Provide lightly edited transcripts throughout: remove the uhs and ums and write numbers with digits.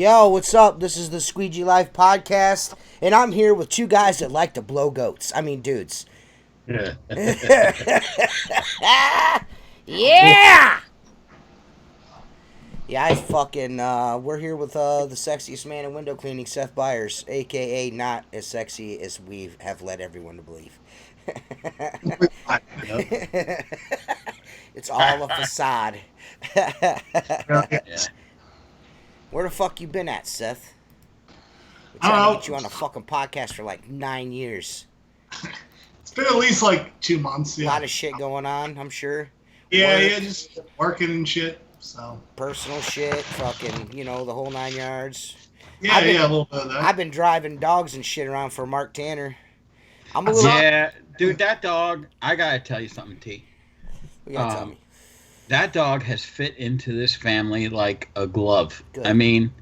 Yo, what's up? This is the Squeegee Life Podcast, and I'm here with two guys that like to blow goats. I mean, dudes. Yeah. Yeah! Yeah, I fucking, we're here with the sexiest man in window cleaning, Seth Byers, a.k.a. not as sexy as we have led everyone to believe. It's all a facade. Yeah. Where the fuck you been at, Seth? We're trying to get you on a fucking podcast for like 9 years. It's been at least like 2 months. Yeah. A lot of shit going on, I'm sure. Yeah, just working and shit. So personal shit, fucking, the whole 9 yards. Yeah, a little bit of that. I've been driving dogs and shit around for Mark Tanner. I'm a little. Yeah, dude, that dog. I gotta tell you something, T. You gotta tell me. That dog has fit into this family like a glove. Good. I mean,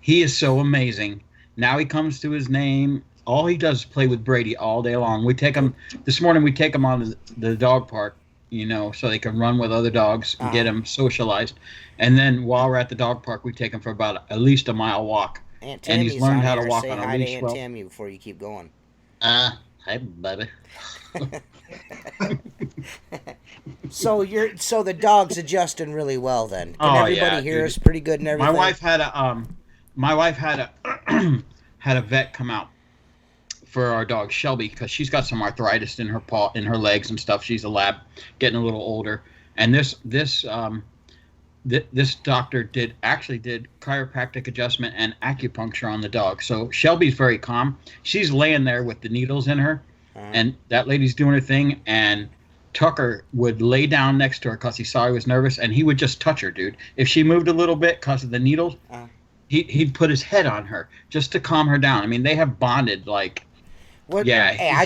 he is so amazing. Now he comes to his name. All he does is play with Brady all day long. We take him this morning. We take him on the dog park, so they can run with other dogs and get him socialized. And then while we're at the dog park, we take him for about at least a mile walk. Aunt and he's learned how to walk on a leash. Say hi to Aunt Tammy before you keep going. Hi, baby. So the dog's adjusting really well then. Can everybody hear us pretty good and everything? My wife had a had a vet come out for our dog Shelby because she's got some arthritis in her paw, in her legs and stuff. She's a lab, getting a little older, and this doctor did chiropractic adjustment and acupuncture on the dog. So Shelby's very calm. She's laying there with the needles in her, and that lady's doing her thing, and Tucker would lay down next to her because he saw he was nervous, and he would just touch her, dude. If she moved a little bit because of the needles, he'd put his head on her just to calm her down. I mean, they have bonded like. What, yeah, hey,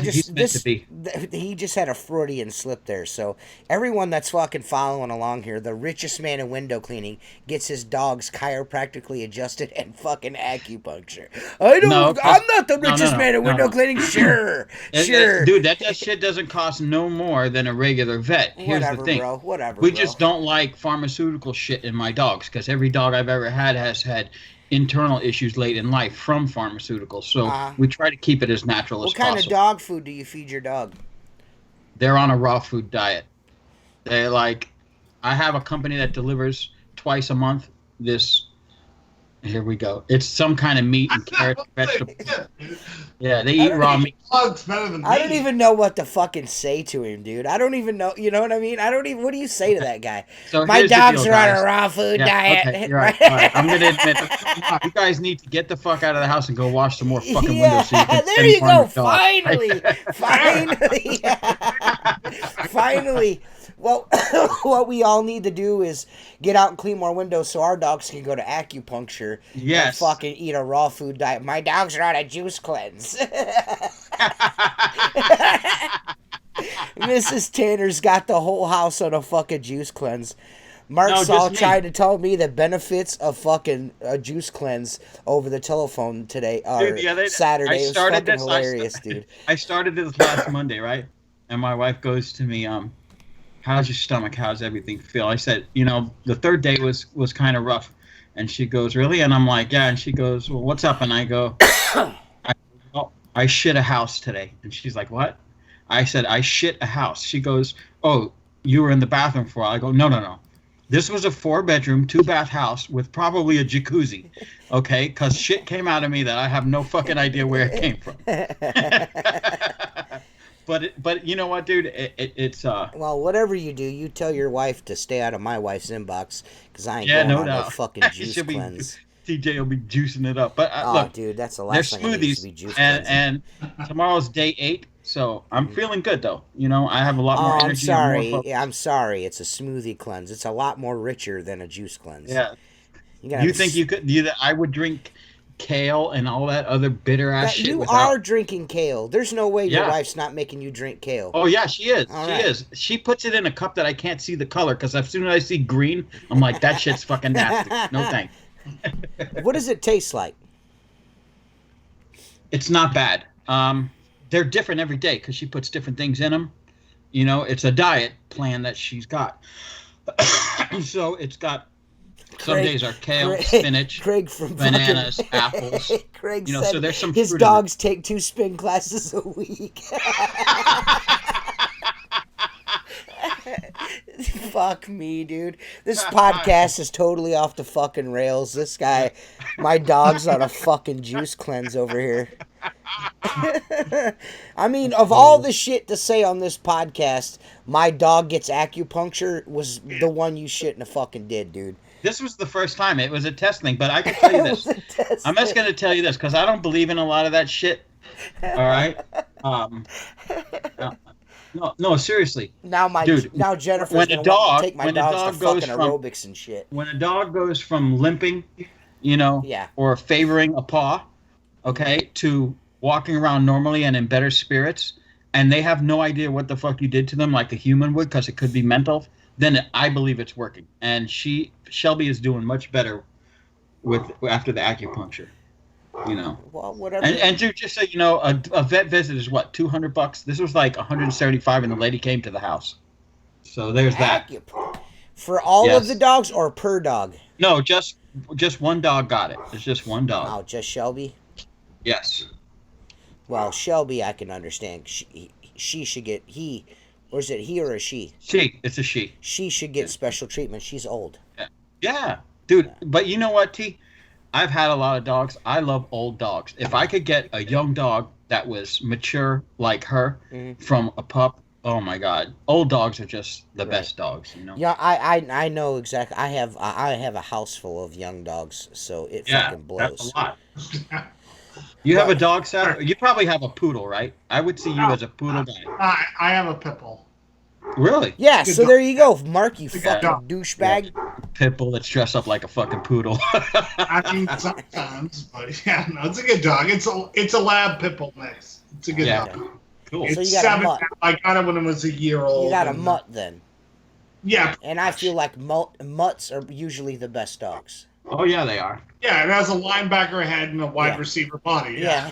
he just had a Freudian slip there. So everyone that's fucking following along here, the richest man in window cleaning gets his dogs chiropractically adjusted and fucking acupuncture. I'm not the richest man in window cleaning. Sure. Dude, that shit doesn't cost no more than a regular vet. Here's the thing, bro. Whatever. We just don't like pharmaceutical shit in my dogs because every dog I've ever had has had internal issues late in life from pharmaceuticals, so we try to keep it as natural as possible. What kind of dog food do you feed your dog? They're on a raw food diet. I have a company that delivers twice a month. Here we go. It's some kind of meat and carrots, vegetables. Yeah, they eat raw meat. Dog's better than me. I don't even know what to fucking say to him, dude. I don't even know. You know what I mean? What do you say to that guy? So my dogs are on a raw food diet. Okay, you're right. All right. I'm going to admit, you guys need to get the fuck out of the house and go wash some more fucking windows. So you can there you go. Finally. Finally. Well, what we all need to do is get out and clean more windows so our dogs can go to acupuncture and fucking eat a raw food diet. My dogs are on a juice cleanse. Mrs. Tanner's got the whole house on a fucking juice cleanse. Mark's all trying to tell me the benefits of fucking a juice cleanse over the telephone today, Saturday. It was fucking hilarious, dude. I started this last Monday, right? And my wife goes to me, how's your stomach? How's everything feel? I said, the third day was kind of rough. And she goes, really? And I'm like, yeah. And she goes, well, what's up? And I go, I shit a house today. And she's like, what? I said, I shit a house. She goes, oh, you were in the bathroom for a while. I go, no. This was a 4-bedroom, 2-bath house with probably a jacuzzi, okay? Because shit came out of me that I have no fucking idea where it came from. But you know what, dude? It's Well, whatever you do, you tell your wife to stay out of my wife's inbox because I ain't going on no fucking juice cleanse. TJ will be juicing it up. But look, dude, that's the last thing I need to be juice cleansing. And tomorrow's day 8, so I'm feeling good though. I have a lot more energy. I'm sorry. It's a smoothie cleanse. It's a lot more richer than a juice cleanse. Yeah. You think you could? I would drink kale and all that other bitter ass shit. You are drinking kale. There's no way your wife's not making you drink kale. Oh yeah, she is. Is. She puts it in a cup that I can't see the color because as soon as I see green, I'm like, that shit's fucking nasty. No thanks. What does it taste like? It's not bad. They're different every day because she puts different things in them. It's a diet plan that she's got. So it's got Some days are kale, spinach, Craig from bananas, fucking, apples. Craig You know, said so there's some his fruit dogs take 2 spin classes a week. Fuck me, dude. This podcast is totally off the fucking rails. This guy, my dog's on a fucking juice cleanse over here. I mean, of all the shit to say on this podcast, my dog gets acupuncture was the one you shouldn't have fucking did, dude. This was the first time. It was a test thing, but I can tell you this. I'm just going to tell you this because I don't believe in a lot of that shit. All right? No, seriously. Now Jennifer's when gonna a dog, want to take my when a dogs dog to goes fucking from aerobics and shit. when a dog goes from limping, or favoring a paw, okay, to walking around normally and in better spirits, and they have no idea what the fuck you did to them like a human would because it could be mental, then I believe it's working. And Shelby is doing much better after the acupuncture. Well, whatever. And just so you know, a vet visit is what, $200? This was like $175, and the lady came to the house. So there's that. For all of the dogs or per dog? No, just one dog got it. It's just one dog. Oh, just Shelby? Yes. Well, Shelby, I can understand. She should get or is it he or a she? She. It's a she. She should get special treatment. She's old. Yeah, dude. But you know what, T? I've had a lot of dogs. I love old dogs. If I could get a young dog that was mature like her from a pup, oh my God. Old dogs are just the best dogs, Yeah, I know exactly. I have a house full of young dogs, so it fucking blows. That's a lot. You have a dog, Seth? You probably have a poodle, right? I would see you as a poodle guy. I have a pit bull. Really? Yeah, so there you go, Mark, you fucking douchebag. Pit bull that's dressed up like a fucking poodle. I mean, sometimes, but yeah, no, it's a good dog. It's a lab pit bull mix. It's a good dog. Cool. It's So you got 7 a mutt. I got it when it was a year old. You got a mutt then. Yeah. And I feel like mutts are usually the best dogs. Oh, yeah, they are. Yeah, it has a linebacker head and a wide receiver body. Yeah.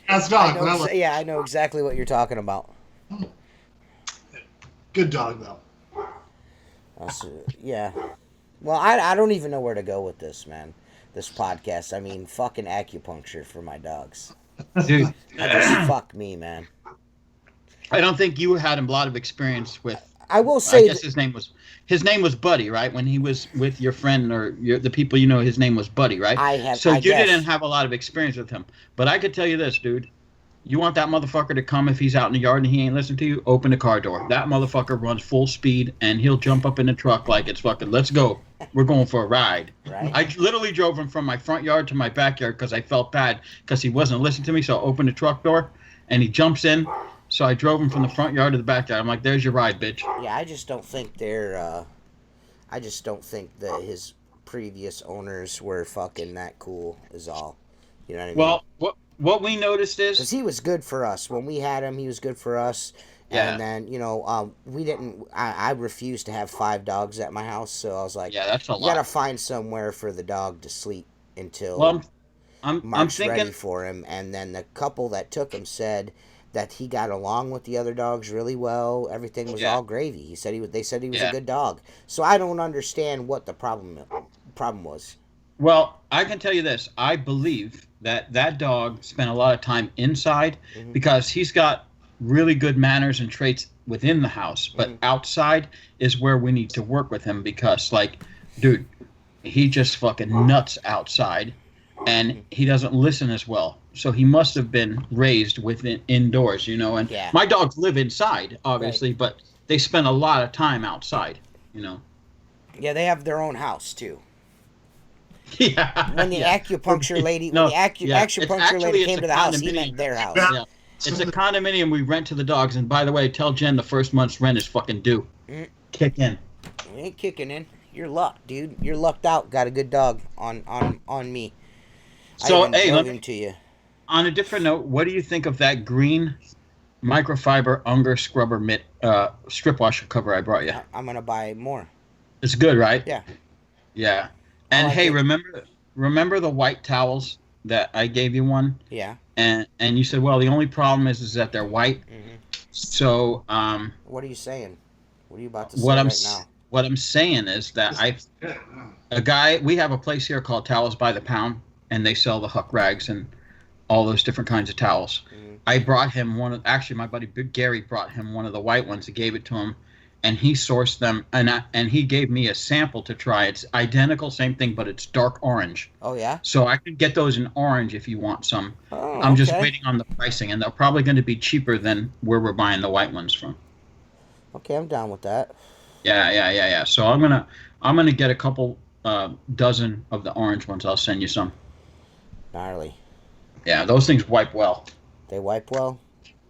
That's dog. I know exactly what you're talking about. Good dog, though. Yeah. Well, I don't even know where to go with this, man. This podcast. I mean, fucking acupuncture for my dogs. Dude. Fuck me, man. I don't think you had a lot of experience with... I will say... I guess his name was Buddy, right? When he was with your friend or the people you know, his name was Buddy, right? So you didn't have a lot of experience with him. But I could tell you this, dude. You want that motherfucker to come if he's out in the yard and he ain't listening to you? Open the car door. That motherfucker runs full speed and he'll jump up in the truck like it's fucking, let's go. We're going for a ride. Right. I literally drove him from my front yard to my backyard because I felt bad because he wasn't listening to me. So I opened the truck door and he jumps in. So I drove him from the front yard to the backyard. I'm like, there's your ride, bitch. Yeah, I just don't think I just don't think that his previous owners were fucking that cool is all. You know what I mean? Well, what we noticed is... Because he was good for us. When we had him, he was good for us. Yeah. And then, we didn't... I refused to have 5 dogs at my house, so I was like... Yeah, that's a lot. You gotta find somewhere for the dog to sleep until Mark's ready for him. And then the couple that took him said that he got along with the other dogs really well. Everything was all gravy. They said he was a good dog. So I don't understand what the problem was. Well, I can tell you this. I believe that dog spent a lot of time inside because he's got really good manners and traits within the house. But outside is where we need to work with him because, like, dude, he just fucking nuts outside and he doesn't listen as well. So he must have been raised within indoors, And my dogs live inside, obviously, but they spend a lot of time outside, Yeah, they have their own house, too. Yeah. When the acupuncture lady, acupuncture lady came to the house, he meant their house. Yeah. It's a condominium we rent to the dogs, and by the way, tell Jen the first month's rent is fucking due. Kick in. You ain't kicking in. You're lucked, dude. You're lucked out. Got a good dog on me. So, hey, let me to you. On a different note, what do you think of that green microfiber Unger scrubber strip washer cover I brought you? I'm gonna buy more. It's good, right? Yeah. Yeah. And hey, remember the white towels that I gave you one? Yeah. And you said, well, the only problem is that they're white. So what are you saying? What are you about to say right now? What I'm saying is that we have a place here called Towels by the Pound, and they sell the Huck rags and all those different kinds of towels. I brought him actually my buddy Big Gary brought him one of the white ones and gave it to him, and he sourced them, and he gave me a sample to try. It's identical, same thing, but it's dark orange. Oh, yeah? So I could get those in orange if you want some. Oh, I'm just waiting on the pricing, and they're probably going to be cheaper than where we're buying the white ones from. Okay, I'm down with that. Yeah. So I'm gonna get a couple dozen of the orange ones. I'll send you some. Gnarly. Yeah, those things wipe well. They wipe well?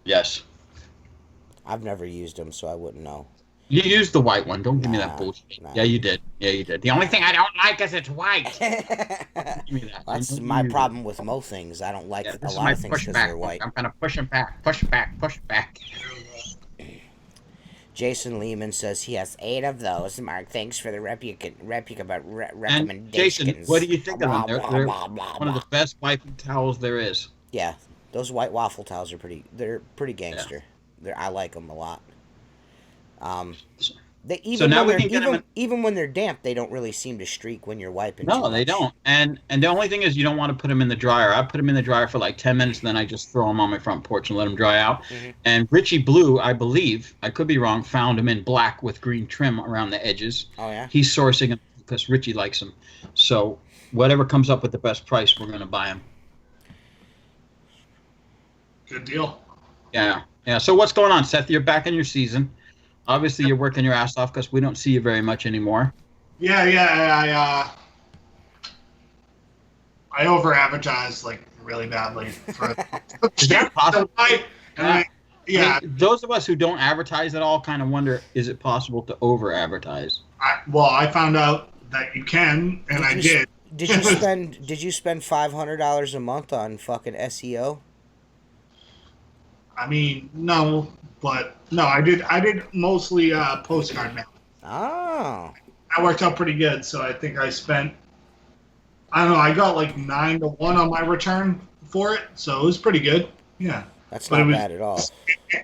Yes. I've never used them, so I wouldn't know. You used the white one. Don't give me that bullshit. Nah. Yeah, you did. The only thing I don't like is it's white. Give me that. That's my problem with most things. I don't like a lot of things because they're white. I'm gonna push him back. Push back. Jason Lehman says he has 8 of those. Mark, thanks for the recommendation. And Jason, what do you think of them? They're one of the best wiping towels there is. Yeah, those white waffle towels are pretty gangster. Yeah. I like them a lot. Even when they're damp, they don't really seem to streak when you're wiping. No, they don't. And the only thing is, you don't want to put them in the dryer. I put them in the dryer for like 10 minutes, and then I just throw them on my front porch and let them dry out. Mm-hmm. And Richie Blue, I believe, I could be wrong, found them in black with green trim around the edges. Oh yeah. He's sourcing them because Richie likes them. So whatever comes up with the best price, we're going to buy them. Good deal. Yeah. So what's going on, Seth? You're back in your season. Obviously, you're working your ass off because we don't see you very much anymore. Yeah. I over-advertised like really badly. Is that possible? Yeah. Those of us who don't advertise at all kind of wonder: is it possible to over-advertise? I found out that you can, and I did. Did you spend $500 a month on fucking SEO? I mean, no, but no, I did mostly postcard mail. Oh. That worked out pretty good, so I think I spent, I don't know, I got like 9 to 1 on my return for it, so it was pretty good. Yeah. That's not bad at all.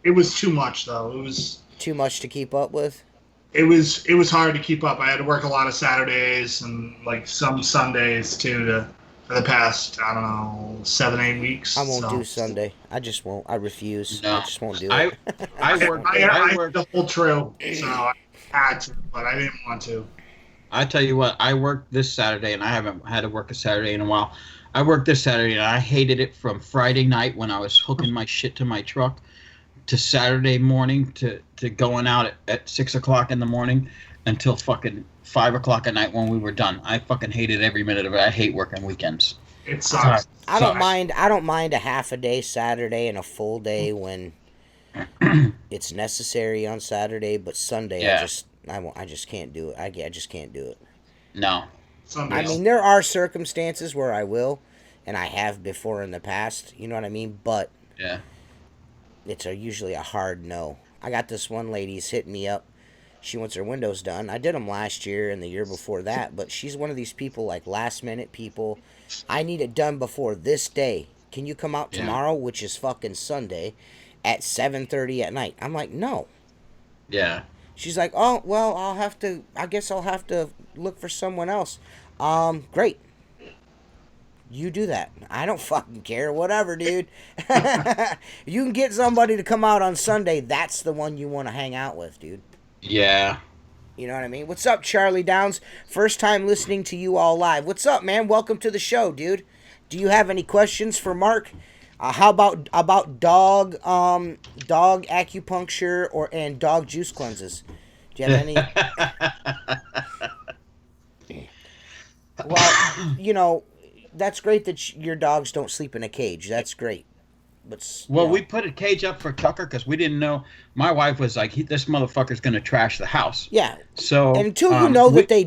It was too much, though. It was too much to keep up with? It was hard to keep up. I had to work a lot of Saturdays and like some Sundays too for the past, I don't know, 7-8 weeks. I won't do Sunday. I just won't. I refuse. No. I just won't do it. I worked the whole trail, so I had to, but I didn't want to. I tell you what, I worked this Saturday, and I haven't had to work a Saturday in a while. I worked this Saturday, and I hated it from Friday night when I was hooking my shit to my truck to Saturday morning to going out at 6 o'clock in the morning until fucking 5 o'clock at night when we were done. I fucking hated every minute of it. I hate working weekends. It sucks. I don't mind a half a day Saturday and a full day when it's necessary on Saturday, but Sunday I just can't do it. I just can't do it. No. I mean, there are circumstances where I will, and I have before in the past, you know what I mean? But yeah, it's usually a hard no. I got this one lady's hitting me up. She wants her windows done. I did them last year and the year before that, but she's one of these people, like last minute people. I need it done before this day. Can you come out tomorrow, which is fucking Sunday, at 7:30 at night? I'm like, no. Yeah. She's like, oh, well, I guess I'll have to look for someone else. Great. You do that. I don't fucking care. Whatever, dude. You can get somebody to come out on Sunday. That's the one you want to hang out with, dude. Yeah. You know what I mean? What's up, Charlie Downs? First time listening to you all live. What's up, man? Welcome to the show, dude. Do you have any questions for Mark? How about dog acupuncture and dog juice cleanses? Do you have any? Well, you know, that's great that your dogs don't sleep in a cage. That's great. But we put a cage up for Tucker because we didn't know. My wife was like, "This motherfucker's gonna trash the house." Yeah. So until you know that they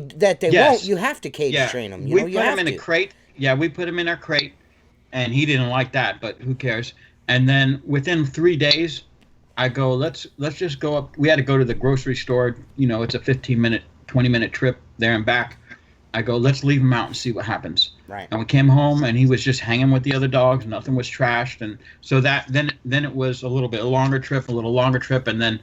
won't, you have to cage train them. We put him in a crate. Yeah, we put him in our crate, and he didn't like that. But who cares? And then within 3 days, I go, let's just go up. We had to go to the grocery store. You know, it's a 15-minute, 20-minute trip there and back. I go, let's leave him out and see what happens. Right. And we came home, and he was just hanging with the other dogs. Nothing was trashed, and so that then it was a little bit longer trip, and then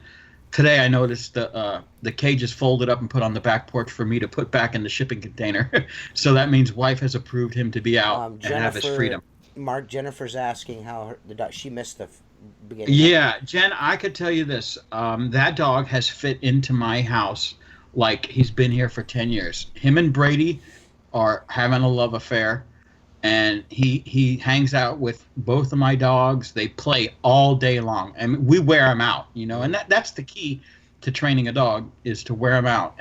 Today I noticed the cage is folded up and put on the back porch for me to put back in the shipping container. So that means wife has approved him to be out and have his freedom. Jennifer's asking how the dog. She missed the beginning. Yeah, Jen, I could tell you this. That dog has fit into my house like he's been here for 10 years. Him and Brady are having a love affair, and he hangs out with both of my dogs. They play all day long, and we wear him out, and that's the key to training a dog, is to wear him out.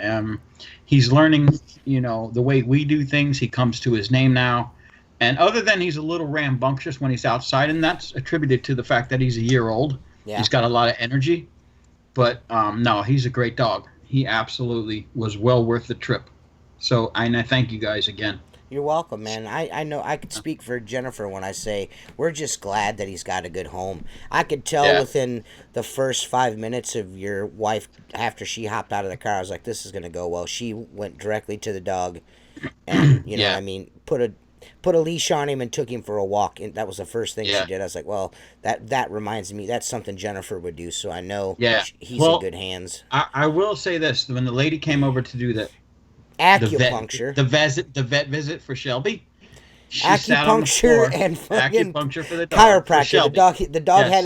He's learning, the way we do things. He comes to his name now. And other than he's a little rambunctious when he's outside, and that's attributed to the fact that he's a year old. Yeah. He's got a lot of energy. But, no, he's a great dog. He absolutely was well worth the trip. So, and I thank you guys again. You're welcome, man. I know I could speak for Jennifer when I say we're just glad that he's got a good home. I could tell within the first 5 minutes of your wife, after she hopped out of the car, I was like, this is going to go well. She went directly to the dog and, you know what I mean, put a leash on him and took him for a walk, and that was the first thing she did. I was like, well, that reminds me, that's something Jennifer would do, so I know he's in good hands. I will say this: when the lady came over to do the acupuncture, the vet visit for Shelby, she acupuncture and acupuncture for the dog, chiropractor. The dog had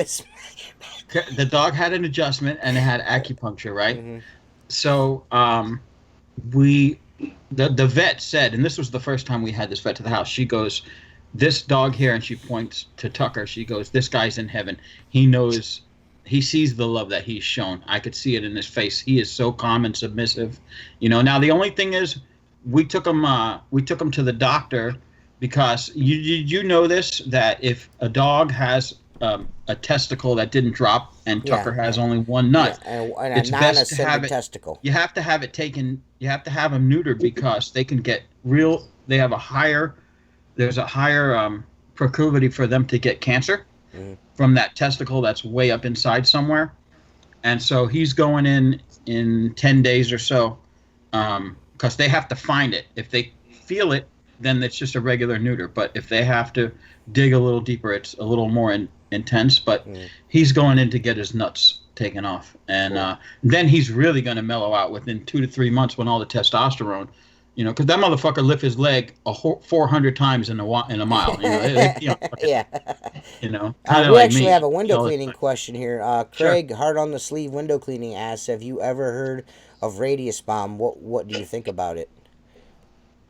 the dog had an adjustment and it had acupuncture, right? Mm-hmm. So The vet said, and this was the first time we had this vet to the house, she goes, this dog here, and she points to Tucker, she goes, this guy's in heaven. He knows, he sees the love that he's shown. I could see it in his face. He is so calm and submissive. Now the only thing is, we took him to the doctor because you know this, that if a dog has a testicle that didn't drop and Tucker has only one nut, and it's best to have it. Testicle. You have to have it taken. You have to have them neutered because they can get real. They have there's a higher proclivity for them to get cancer from that testicle that's way up inside somewhere. And so he's going in 10 days or so because they have to find it. If they feel it, then it's just a regular neuter. But if they have to dig a little deeper, it's a little more intense. But he's going in to get his nuts taken off, and then he's really going to mellow out within 2 to 3 months when all the testosterone, because that motherfucker lift his leg 400 times in a mile. Yeah. We actually have a window cleaning question here. Craig, Hard on the Sleeve Window Cleaning asks, have you ever heard of Radius Bomb? What do you think about it?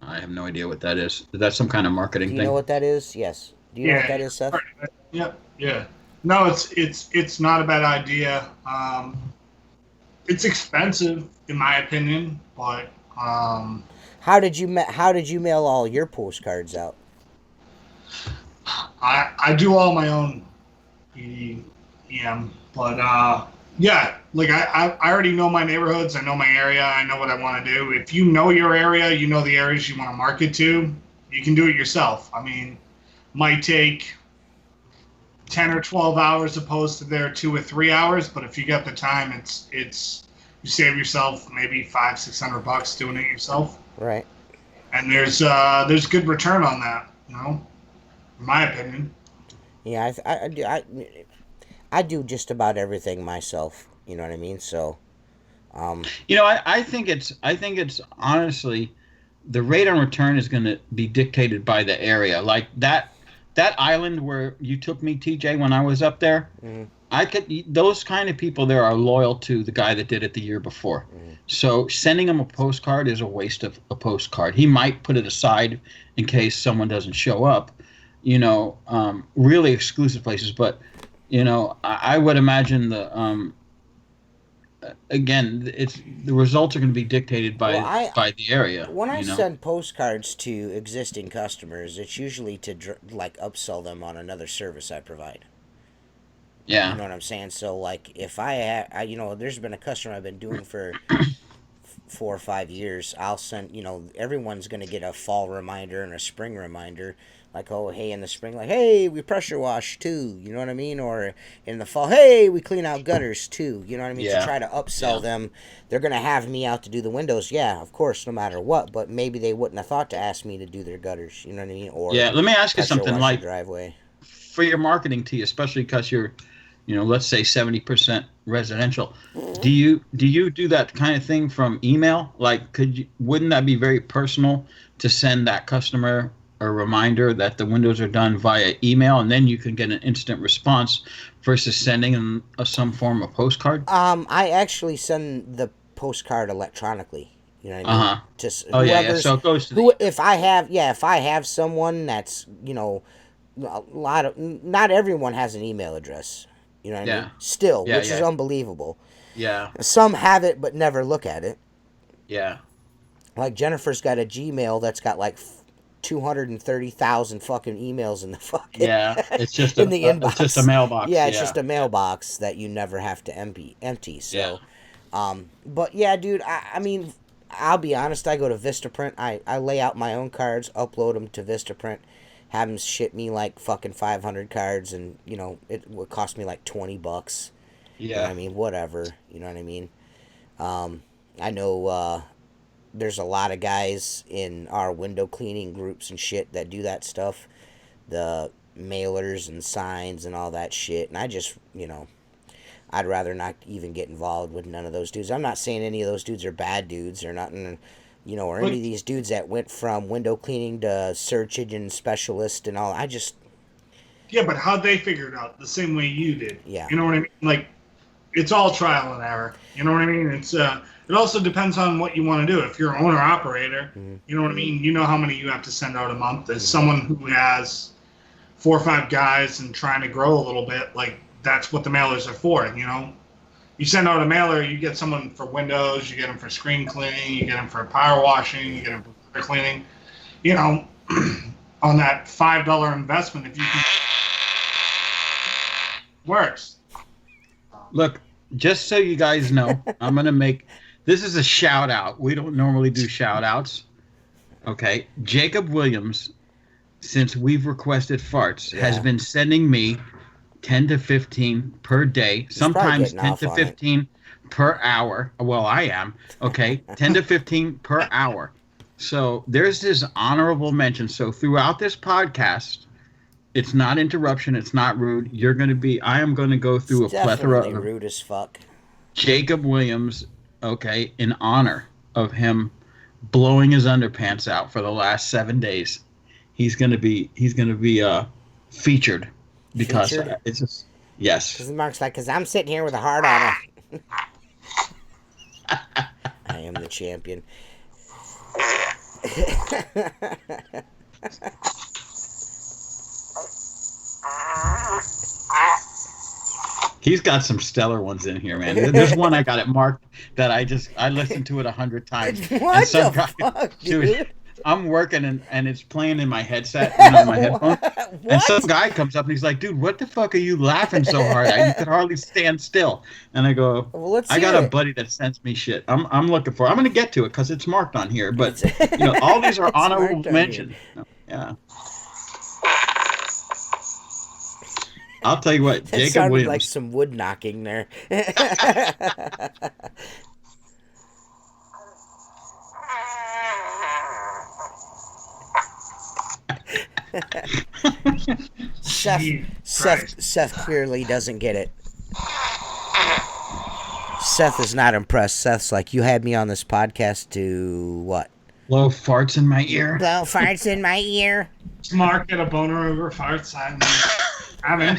I have no idea what that is. Is that some kind of marketing thing? Do you know what that is? Yes. Do you know what that is, Seth? Yeah. No, it's not a bad idea. It's expensive, in my opinion, but how did you mail all your postcards out? I do all my own EM, but like I already know my neighborhoods. I know my area. I know what I want to do. If you know your area, you know the areas you want to market to, you can do it yourself. I mean, might take 10 or 12 hours opposed to their 2 or 3 hours, but if you got the time, it's you save yourself maybe $500-600 doing it yourself. Right. And there's good return on that, in my opinion. Yeah, I do just about everything myself. You know what I mean? So, I think it's honestly, the rate on return is going to be dictated by the area. Like that island where you took me, TJ, when I was up there, those kind of people there are loyal to the guy that did it the year before. So sending him a postcard is a waste of a postcard. He might put it aside in case someone doesn't show up, really exclusive places. But, I would imagine again, the results are going to be dictated by the area. When I send postcards to existing customers, it's usually to upsell them on another service I provide. Yeah, you know what I'm saying. So if there's been a customer I've been doing for 4 or 5 years, I'll send. Everyone's going to get a fall reminder and a spring reminder. Like, oh, hey, in the spring, like, hey, we pressure wash too, you know what I mean? Or in the fall, hey, we clean out gutters too, you know what I mean? Yeah. To try to upsell them. They're going to have me out to do the windows, yeah, of course, no matter what, but maybe they wouldn't have thought to ask me to do their gutters, you know what I mean? Or let me ask you something, like, driveway. For your marketing tee, especially because you're let's say 70% residential. Do you do that kind of thing from email? Like, wouldn't that be very personal to send that customer a reminder that the windows are done via email, and then you can get an instant response versus sending them some form of postcard? I actually send the postcard electronically. You know what I mean? Just So it goes to if I have someone that's, a lot of, not everyone has an email address. You know what I mean? Still, which is unbelievable. Yeah. Some have it but never look at it. Yeah. Like Jennifer's got a Gmail that's got like 230,000 fucking emails in the fucking it's just in the inbox. It's just a mailbox. Yeah, it's just a mailbox that you never have to empty. So, but yeah, dude, I mean, I'll be honest. I go to Vistaprint. I lay out my own cards, upload them to Vistaprint, have them ship me like fucking 500 cards, and it would cost me like $20. Yeah. You know what I mean, whatever. You know what I mean. I know. There's a lot of guys in our window cleaning groups and shit that do that stuff, the mailers and signs and all that shit. And I just, I'd rather not even get involved with none of those dudes. I'm not saying any of those dudes are bad dudes or nothing, or any of these dudes that went from window cleaning to search engine specialist and all. Yeah, but how'd they figure it out? The same way you did. Yeah. You know what I mean? Like, it's all trial and error. You know what I mean? It also depends on what you want to do. If you're an owner-operator, you know what I mean? You know how many you have to send out a month. As someone who has 4 or 5 guys and trying to grow a little bit, like, that's what the mailers are for, You send out a mailer, you get someone for windows, you get them for screen cleaning, you get them for power washing, you get them for water cleaning. On that $5 investment, if you can... Works. Look, just so you guys know, I'm going to make... This is a shout out. We don't normally do shout outs. Okay. Jacob Williams, since we've requested farts, has been sending me 10 to 15 per day, sometimes 10 to 15 per hour. Well, I am. Okay. 10 to 15 per hour. So there's this honorable mention. So throughout this podcast, it's not interruption. It's not rude. I am going to go through a plethora of rude as fuck. Jacob Williams, okay, in honor of him blowing his underpants out for the last 7 days. He's going to be featured because it's just, yes. Because Mark's like, because I'm sitting here with a heart on it. I am the champion. He's got some stellar ones in here, man. There's one I got it marked that I listened to it 100 times. What the fuck, dude? I'm working and it's playing in my headset, my headphones. And some guy comes up and he's like, "Dude, what the fuck are you laughing so hard at? You could hardly stand still." And I go, "I got a buddy that sends me shit. I'm looking for. I'm going to get to it because it's marked on here. But all these are honorable mentions. Yeah." I'll tell you what, That Jacob sounded Williams. like some wood knocking there. Seth clearly doesn't get it. Seth is not impressed. Seth's like, you had me on this podcast to what? Blow farts in my ear. Blow farts in my ear. Mark get a boner over farts. I'm in.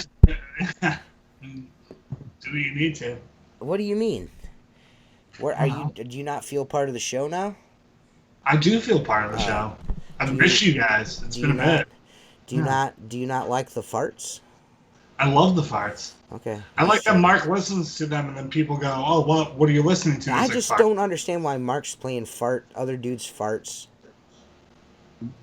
Do you need to? What do you mean? Where are you? Do you not feel part of the show now? I do feel part of the show. I've missed you guys. It's been a bit. Do you not like the farts? I love the farts. Okay. I like that Mark listens to them and then people go, "Oh, what are you listening to?" I just don't understand why Mark's playing other dudes' farts.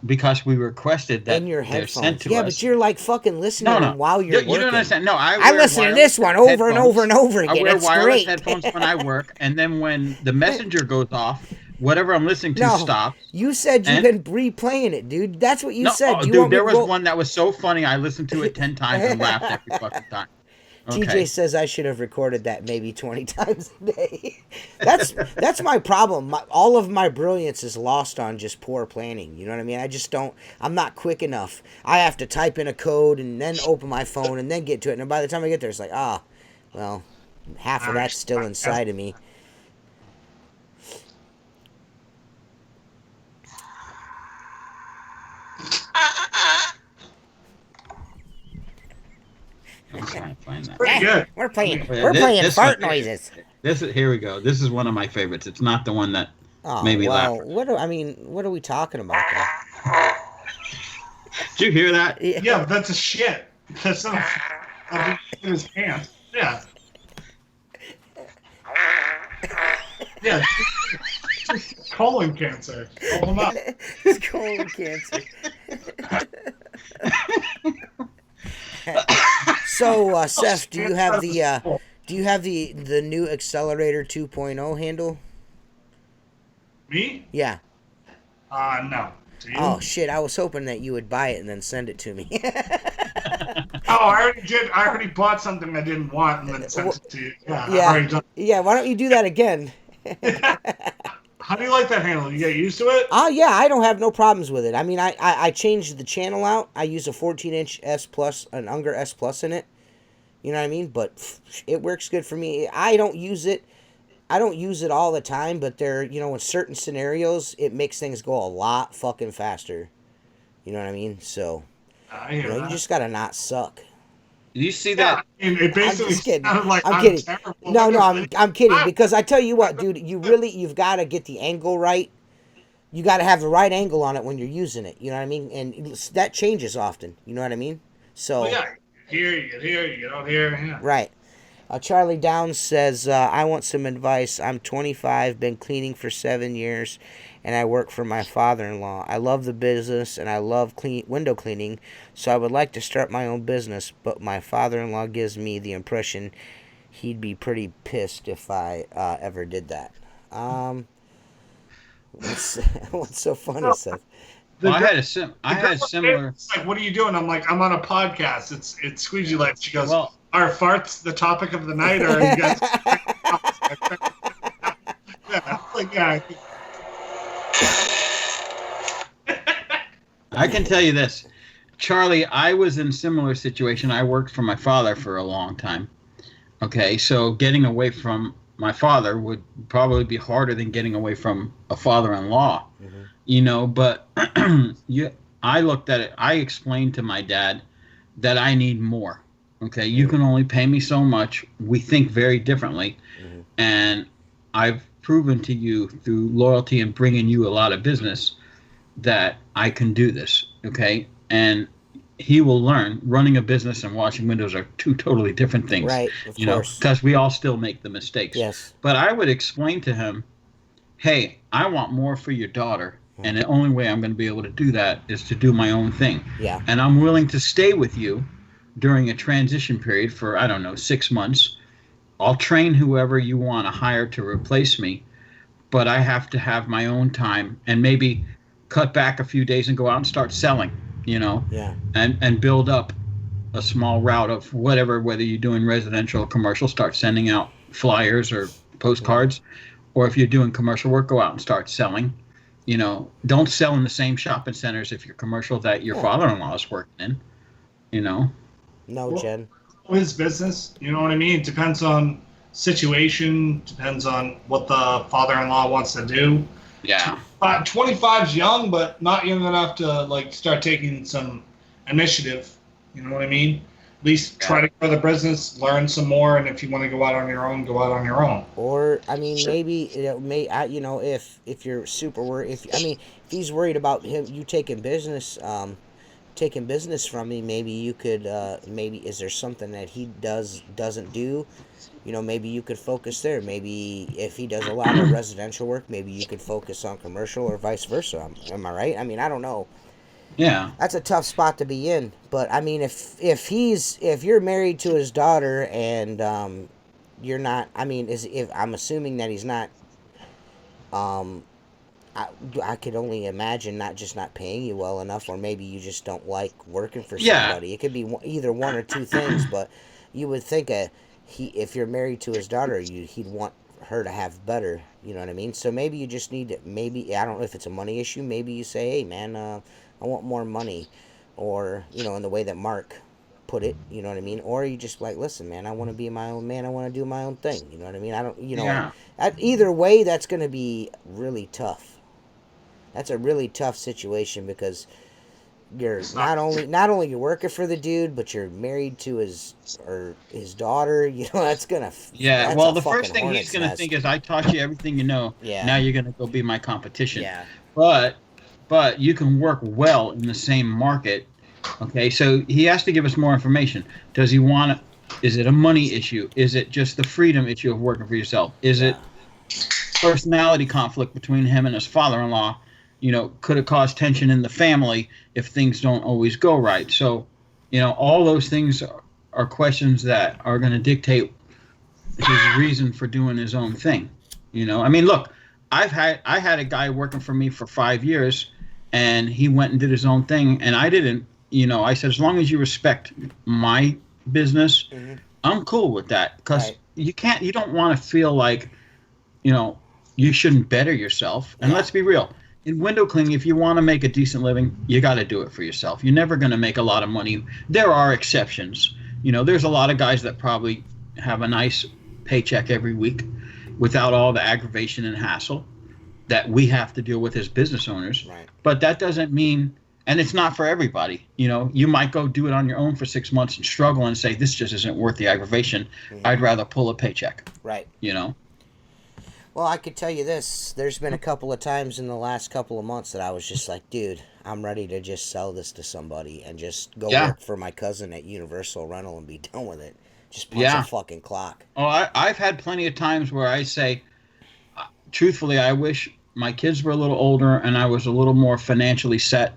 Because we requested that in your they're sent to us. Yeah, but you're like fucking listening while you're working. You don't understand. No, I listen to this one over and over and over again. I wear it's wireless great. headphones when I work, and then when the messenger goes off, whatever I'm listening to stops. You said you've been replaying it, dude. That's what you said. Dude, there was one that was so funny. I listened to it 10 times and laughed every fucking time. Okay. TJ says I should have recorded that maybe 20 times a day. That's my problem. All of my brilliance is lost on just poor planning. You know what I mean? I'm not quick enough. I have to type in a code and then open my phone and then get to it. And by the time I get there, it's like, Well, half of that's still inside of me. I'm trying to find that. Pretty good. We're playing. I mean, We're playing This fart one- noises. Here we go. This is one of my favorites. It's not the one that Oh made me well, laugh. what are we talking about? Did you hear that? There? yeah, but that's a shit. That's not in his pants. Yeah. Yeah. Colon cancer. Hold him up. It's colon cancer. So, Seth, do you have the new Accelerator 2.0 handle? Me? Yeah. No. Do you? Oh shit! I was hoping that you would buy it and then send it to me. Oh, I already did. I already bought something I didn't want and then sent it to you. Yeah. I've already done. Yeah. Why don't you do that again? How do you like that handle? You get used to it? Oh yeah, I don't have no problems with it. I mean, I changed the channel out. I use a 14-inch S Plus, an Unger S Plus in it. You know what I mean? But it works good for me. I don't use it all the time, but in certain scenarios, it makes things go a lot fucking faster. You know what I mean? So, I hear you that. just gotta not suck. Did you see Yeah, that? and it basically I'm just kidding. sounded like I'm kidding. terrible. No, I'm kidding, because I tell you what, dude, you've got to get the angle right. You got to have the right angle on it when you're using it. You know what I mean? And that changes often. You know what I mean? So, Well, yeah, you get here, you don't hear. Yeah. right. Charlie Downs says, I want some advice. I'm 25, been cleaning for 7 years, and I work for my father-in-law. I love the business, and I love window cleaning, so I would like to start my own business, but my father-in-law gives me the impression he'd be pretty pissed if I ever did that. What's so funny, Seth? Well, I had similar. It's like, what are you doing? I'm like, I'm on a podcast. It's Squeegee Life. She goes, Well, are farts the topic of the night, or are you guys? Yeah, like, yeah. I can tell you this, Charlie. I was in a similar situation. I worked for my father for a long time. Okay, so getting away from my father would probably be harder than getting away from a father-in-law. Mm-hmm. But I looked at it. I explained to my dad that I need more. Okay, you can only pay me so much. We think very differently. Mm-hmm. And I've proven to you through loyalty and bringing you a lot of business that I can do this. Okay, and he will learn. Running a business and washing windows are two totally different things. Right, of course. Because we all still make the mistakes. Yes. But I would explain to him, hey, I want more for your daughter. And the only way I'm going to be able to do that is to do my own thing. Yeah. And I'm willing to stay with you during a transition period for, 6 months. I'll train whoever you want to hire to replace me, but I have to have my own time and maybe cut back a few days and go out and start selling, Yeah. and build up a small route of whatever, whether you're doing residential or commercial, start sending out flyers or postcards, or if you're doing commercial work, go out and start selling. Don't sell in the same shopping centers if you're commercial that your father-in-law is working in, No, Well, Jen. his business, you know what I mean? It depends on situation, depends on what the father-in-law wants to do. Yeah. 25's young, but not young enough to start taking some initiative. You know what I mean? At least try to grow the business, learn some more, and if you want to go out on your own, go out on your own. Or maybe if you're super worried, if he's worried about you taking business from me, maybe you could is there something that he doesn't do? Maybe you could focus there. Maybe if he does a lot of residential work, maybe you could focus on commercial or vice versa. Am I right? I don't know. Yeah. That's a tough spot to be in. But if you're married to his daughter and you're not, if I'm assuming that he's not, I could only imagine not paying you well enough, or maybe you just don't like working for somebody. It could be either one or two things, but you would think if you're married to his daughter, he'd want her to have better. You know what I mean? So maybe you just need to, I don't know if it's a money issue. Maybe you say, hey man, I want more money, or in the way that Mark put it, you know what I mean? Or you just like, listen, man, I want to be my own man. I want to do my own thing. You know what I mean? I don't, you know, Yeah. either way, that's going to be really tough. That's a really tough situation because you're not only you're working for the dude, but you're married to his daughter. You know, that's gonna. Yeah, That's well, a the first fucking thing he's hornet's going to nest. think is, I taught you everything you know. Yeah. Now you're going to go be my competition. Yeah. But you can work well in the same market. Okay, so he has to give us more information. Does he want to, is it a money issue? Is it just the freedom issue of working for yourself? Is it personality conflict between him and his father-in-law? You know, could it cause tension in the family if things don't always go right? So, you know, all those things are questions that are going to dictate his reason for doing his own thing. You know, I mean, look, I had a guy working for me for 5 years, and he went and did his own thing, and I didn't. You know, I said, as long as you respect my business, I'm cool with that, because you don't want to feel like, you know, you shouldn't better yourself. And let's be real. In window cleaning, if you want to make a decent living, you got to do it for yourself. You're never going to make a lot of money. There are exceptions. You know, there's a lot of guys that probably have a nice paycheck every week without all the aggravation and hassle that we have to deal with as business owners. Right. But that doesn't mean, and it's not for everybody. You know, you might go do it on your own for 6 months and struggle and say, this just isn't worth the aggravation. I'd rather pull a paycheck. Right. You know? Well, I could tell you this. There's been a couple of times in the last couple of months that I was just like, dude, I'm ready to just sell this to somebody and just go work for my cousin at Universal Rental and be done with it. Just punch a fucking clock. Oh, I've had plenty of times where I say, truthfully, I wish my kids were a little older and I was a little more financially set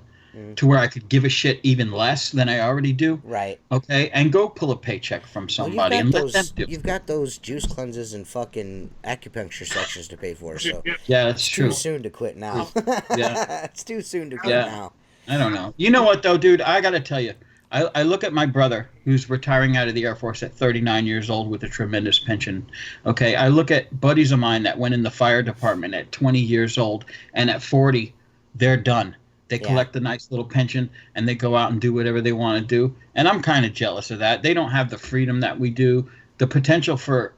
to where I could give a shit even less than I already do. Right. Okay, and go pull a paycheck from somebody and let them do it. You've got those juice cleanses and fucking acupuncture sections to pay for, so yeah, that's it's true. too soon to quit now. Yeah. It's too soon to quit now. I don't know. You know what, though, dude? I got to tell you, I look at my brother, who's retiring out of the Air Force at 39 years old with a tremendous pension. Okay, I look at buddies of mine that went in the fire department at 20 years old, and at 40, they're done. They collect a nice little pension, and they go out and do whatever they want to do. And I'm kind of jealous of that. They don't have the freedom that we do. The potential for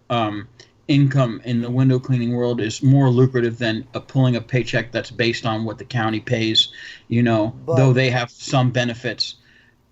income in the window cleaning world is more lucrative than pulling a paycheck that's based on what the county pays, you know, though they have some benefits.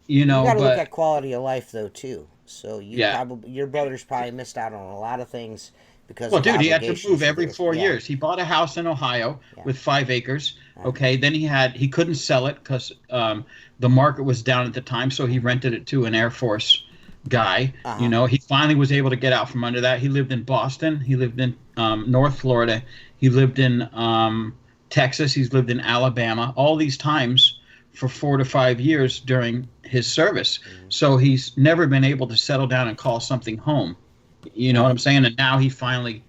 You know, you got to look at quality of life, though, too. So your brother's probably missed out on a lot of things because. Well, dude, he had to move every 4 years. He bought a house in Ohio with 5 acres. Okay, then he couldn't sell it because the market was down at the time, so he rented it to an Air Force guy. You know, he finally was able to get out from under that. He lived in Boston. He lived in North Florida. He lived in Texas. He's lived in Alabama. All these times for 4 to 5 years during his service. So he's never been able to settle down and call something home. You know what I'm saying? And now he finally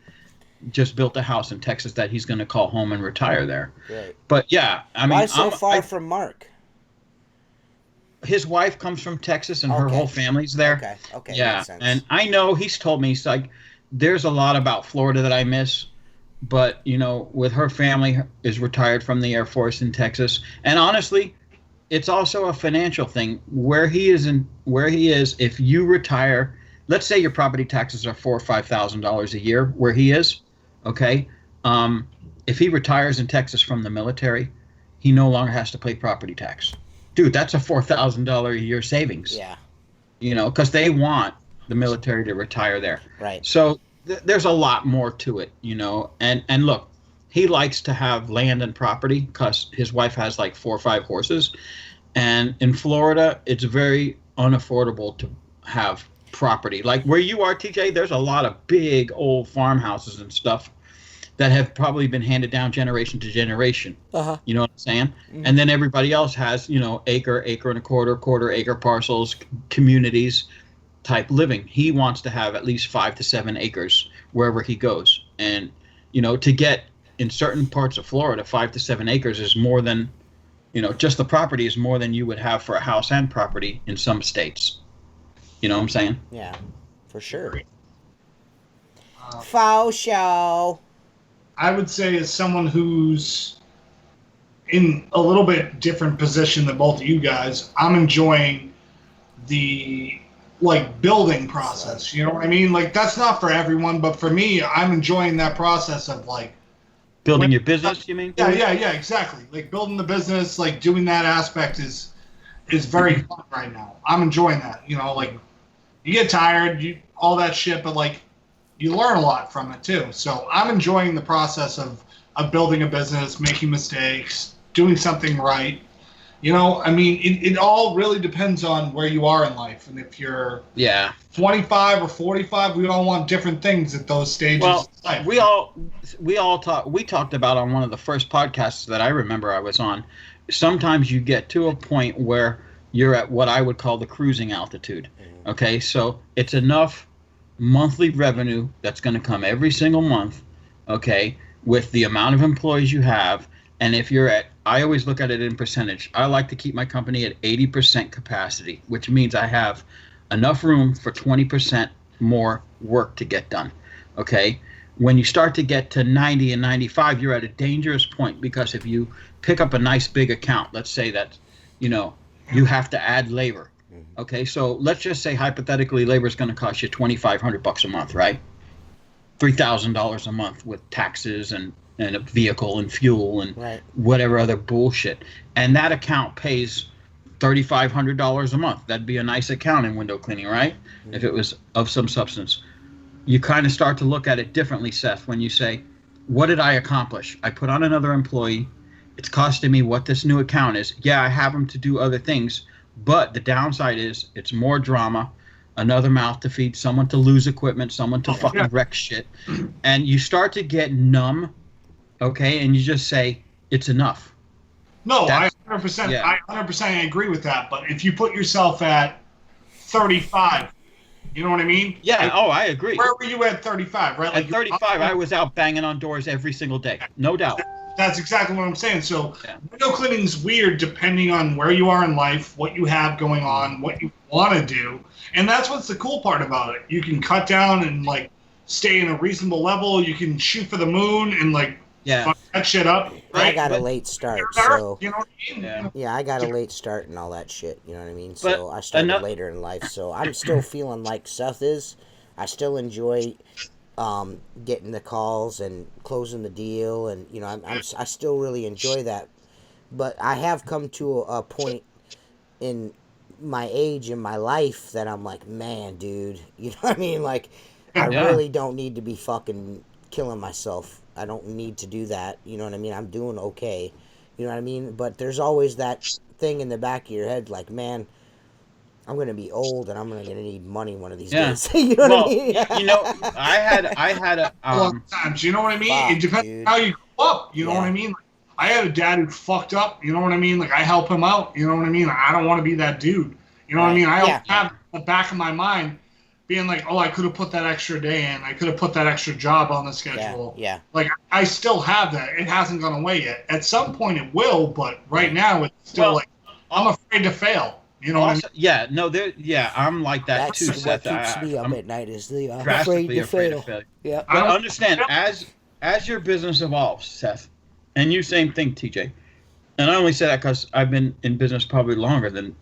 just built a house in Texas that he's going to call home and retire there. Right. But yeah, I mean, why so far from Mark? His wife comes from Texas and her whole family's there. Okay. Yeah, makes sense. and I know he's told me, he's like, there's a lot about Florida that I miss, but you know, with her family is retired from the Air Force in Texas, and honestly, it's also a financial thing. Where he is, if you retire, let's say your property taxes are $4,000 or $5,000 a year, where he is, okay. If he retires in Texas from the military, he no longer has to pay property tax. Dude, that's a $4,000 a year savings. Yeah. You know, because they want the military to retire there. Right. So there's a lot more to it, you know. And look, he likes to have land and property because his wife has like 4 or 5 horses. And in Florida, it's very unaffordable to have property. Like where you are, TJ, there's a lot of big old farmhouses and stuff that have probably been handed down generation to generation. You know what I'm saying? Mm-hmm. And then everybody else has, you know, acre and a quarter acre parcels, communities type living. He wants to have at least 5 to 7 acres wherever he goes. And, you know, to get in certain parts of Florida, 5 to 7 acres is more than, you know, just the property is more than you would have for a house and property in some states. You know what I'm saying? Yeah, for sure. Faux show. I would say as someone who's in a little bit different position than both of you guys, I'm enjoying the like building process. You know what I mean? Like that's not for everyone, but for me, I'm enjoying that process of like Building your business, you mean? Yeah, exactly. Like building the business, like doing that aspect is very fun right now. I'm enjoying that. You know, like you get tired, all that shit, but like you learn a lot from it too. So I'm enjoying the process of building a business, making mistakes, doing something right. You know, I mean, it all really depends on where you are in life. And if you're 25 or 45, we all want different things at those stages of life. We talked about on one of the first podcasts that I remember I was on, sometimes you get to a point where you're at what I would call the cruising altitude. Okay, so it's enough monthly revenue that's going to come every single month, okay, with the amount of employees you have. And if you're at, I always look at it in percentage. I like to keep my company at 80% capacity, which means I have enough room for 20% more work to get done. Okay? When you start to get to 90 and 95, you're at a dangerous point, because if you pick up a nice big account, let's say that, you have to add labor. Okay? So let's just say hypothetically labor is going to cost you $2,500 a month, right? $3,000 a month with taxes and a vehicle and fuel and whatever other bullshit. And that account pays $3,500 a month. That'd be a nice account in window cleaning, right? If it was of some substance. You kind of start to look at it differently, Seth, when you say, what did I accomplish? I put on another employee. It's costing me what this new account is. Yeah, I have them to do other things, but the downside is it's more drama, another mouth to feed, someone to lose equipment, someone to fucking wreck shit. And you start to get numb. Okay, and you just say it's enough. No, I 100% agree with that. But if you put yourself at 35, you know what I mean? Yeah. Like, I agree. Where were you at 35? Right. At 35, I was out banging on doors every single day, no doubt. That's exactly what I'm saying. So window cleaning is weird depending on where you are in life, what you have going on, what you want to do, and that's what's the cool part about it. You can cut down and like stay in a reasonable level. You can shoot for the moon and like. Fuck that shit up. Right? I got a late start, so you know what I mean? Yeah, I got a late start and all that shit. You know what I mean? So I started later in life, so I'm still feeling like Seth is. I still enjoy getting the calls and closing the deal, and I still really enjoy that. But I have come to a point in my age in my life that I'm like, man, dude, you know what I mean? Like, I really don't need to be fucking killing myself. I don't need to do that. You know what I mean? I'm doing okay. You know what I mean? But there's always that thing in the back of your head, like, man, I'm gonna be old and I'm gonna need money one of these days. You know what I mean? I had a times. You know what I mean? It depends on how you grow up. You know what I mean? Like, I had a dad who fucked up. You know what I mean? Like, I help him out. You know what I mean? Like, I don't want to be that dude. You know what I mean? I have the back of my mind being like, oh, I could have put that extra day in. I could have put that extra job on the schedule. Yeah. Like, I still have that. It hasn't gone away yet. At some point it will, but right now it's still I'm afraid to fail. You know what I mean? Yeah, no, I'm like that too, Seth. What keeps me up at night is the afraid to fail. Yeah. But understand, as your business evolves, Seth, and you same thing, TJ. And I only say that because I've been in business probably longer than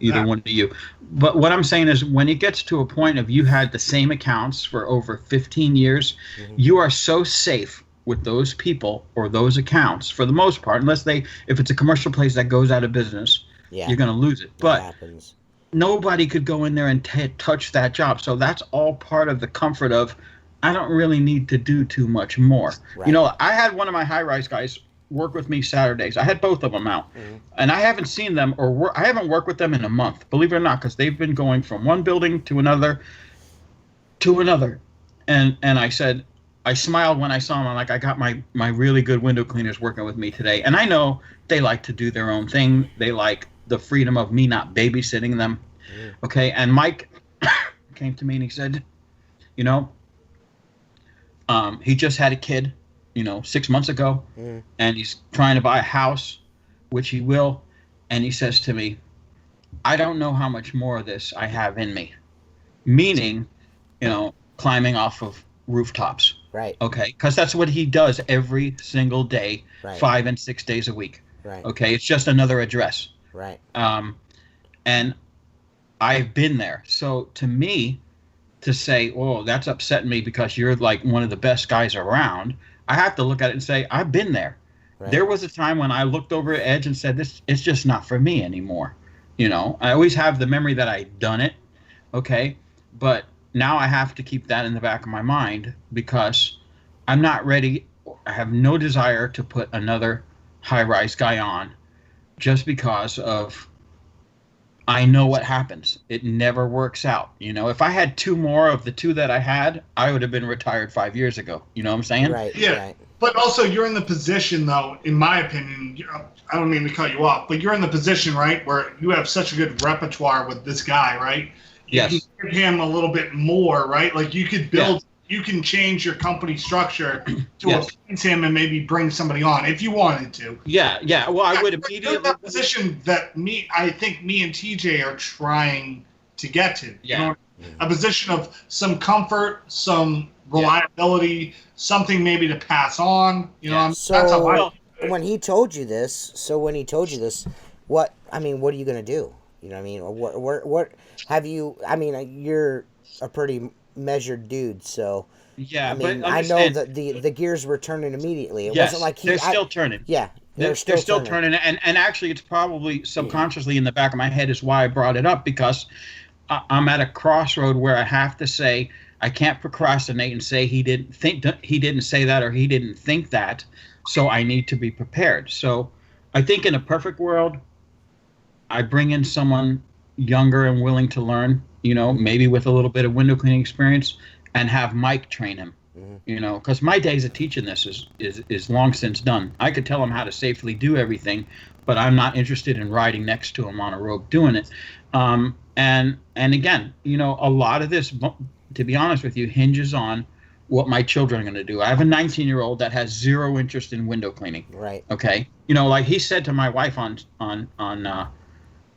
either one of you. But what I'm saying is, when it gets to a point of you had the same accounts for over 15 years, you are so safe with those people or those accounts for the most part, unless if it's a commercial place that goes out of business, you're going to lose it. But nobody could go in there and touch that job. So that's all part of the comfort of, I don't really need to do too much more. Right. I had one of my high-rise guys work with me Saturdays. I had both of them out, and I haven't seen them I haven't worked with them in a month, believe it or not, because they've been going from one building to another. And I said, I smiled when I saw them. I'm like, I got my really good window cleaners working with me today, and I know they like to do their own thing. They like the freedom of me not babysitting them. Okay, and Mike came to me and he said, he just had a kid. 6 months ago, and he's trying to buy a house, which he will, and he says to me, I don't know how much more of this I have in me. Meaning, climbing off of rooftops. Right. Okay, because that's what he does every single day, 5 and 6 days a week. Right. Okay, it's just another address. Right. And I've been there. So to me, to say, oh, that's upsetting me because you're like one of the best guys around, I have to look at it and say, I've been there. Right. There was a time when I looked over at Edge and said, this, it's just not for me anymore. You know, I always have the memory that I'd done it. Okay. But now I have to keep that in the back of my mind because I'm not ready. I have no desire to put another high-rise guy on just because of I know what happens. It never works out. You know, if I had two more of the two that I had, I would have been retired 5 years ago. You know what I'm saying? Right. Yeah. Right. But also, you're in the position, though, in my opinion, I don't mean to cut you off, but you're in the position, right, where you have such a good repertoire with this guy, right? Yes. You can give him a little bit more, right? Like, you could build, you can change your company structure to appease him and maybe bring somebody on if you wanted to. Yeah, yeah. Well, I would immediately. You're in that position that I think me and TJ are trying to get to. Yeah. You know, a position of some comfort, some reliability, something maybe to pass on. You know, so that's how when he told you this, what are you going to do? You know what I mean? Or what have you? I mean, you're a pretty measured dude, so yeah. I mean, but I know that the gears were turning immediately. It wasn't like they're still turning. Yeah, they're still turning, and actually, it's probably subconsciously in the back of my head is why I brought it up because I'm at a crossroad where I have to say I can't procrastinate and say he didn't say that or he didn't think that, so I need to be prepared. So I think in a perfect world, I bring in someone younger and willing to learn, you know, maybe with a little bit of window cleaning experience, and have Mike train him. You know, because my days of teaching this is long since done. I could tell him how to safely do everything, but I'm not interested in riding next to him on a rope doing it. And again, you know, a lot of this, to be honest with you, hinges on what my children are going to do. I have a 19-year-old that has zero interest in window cleaning. Right. Okay. You know, like he said to my wife on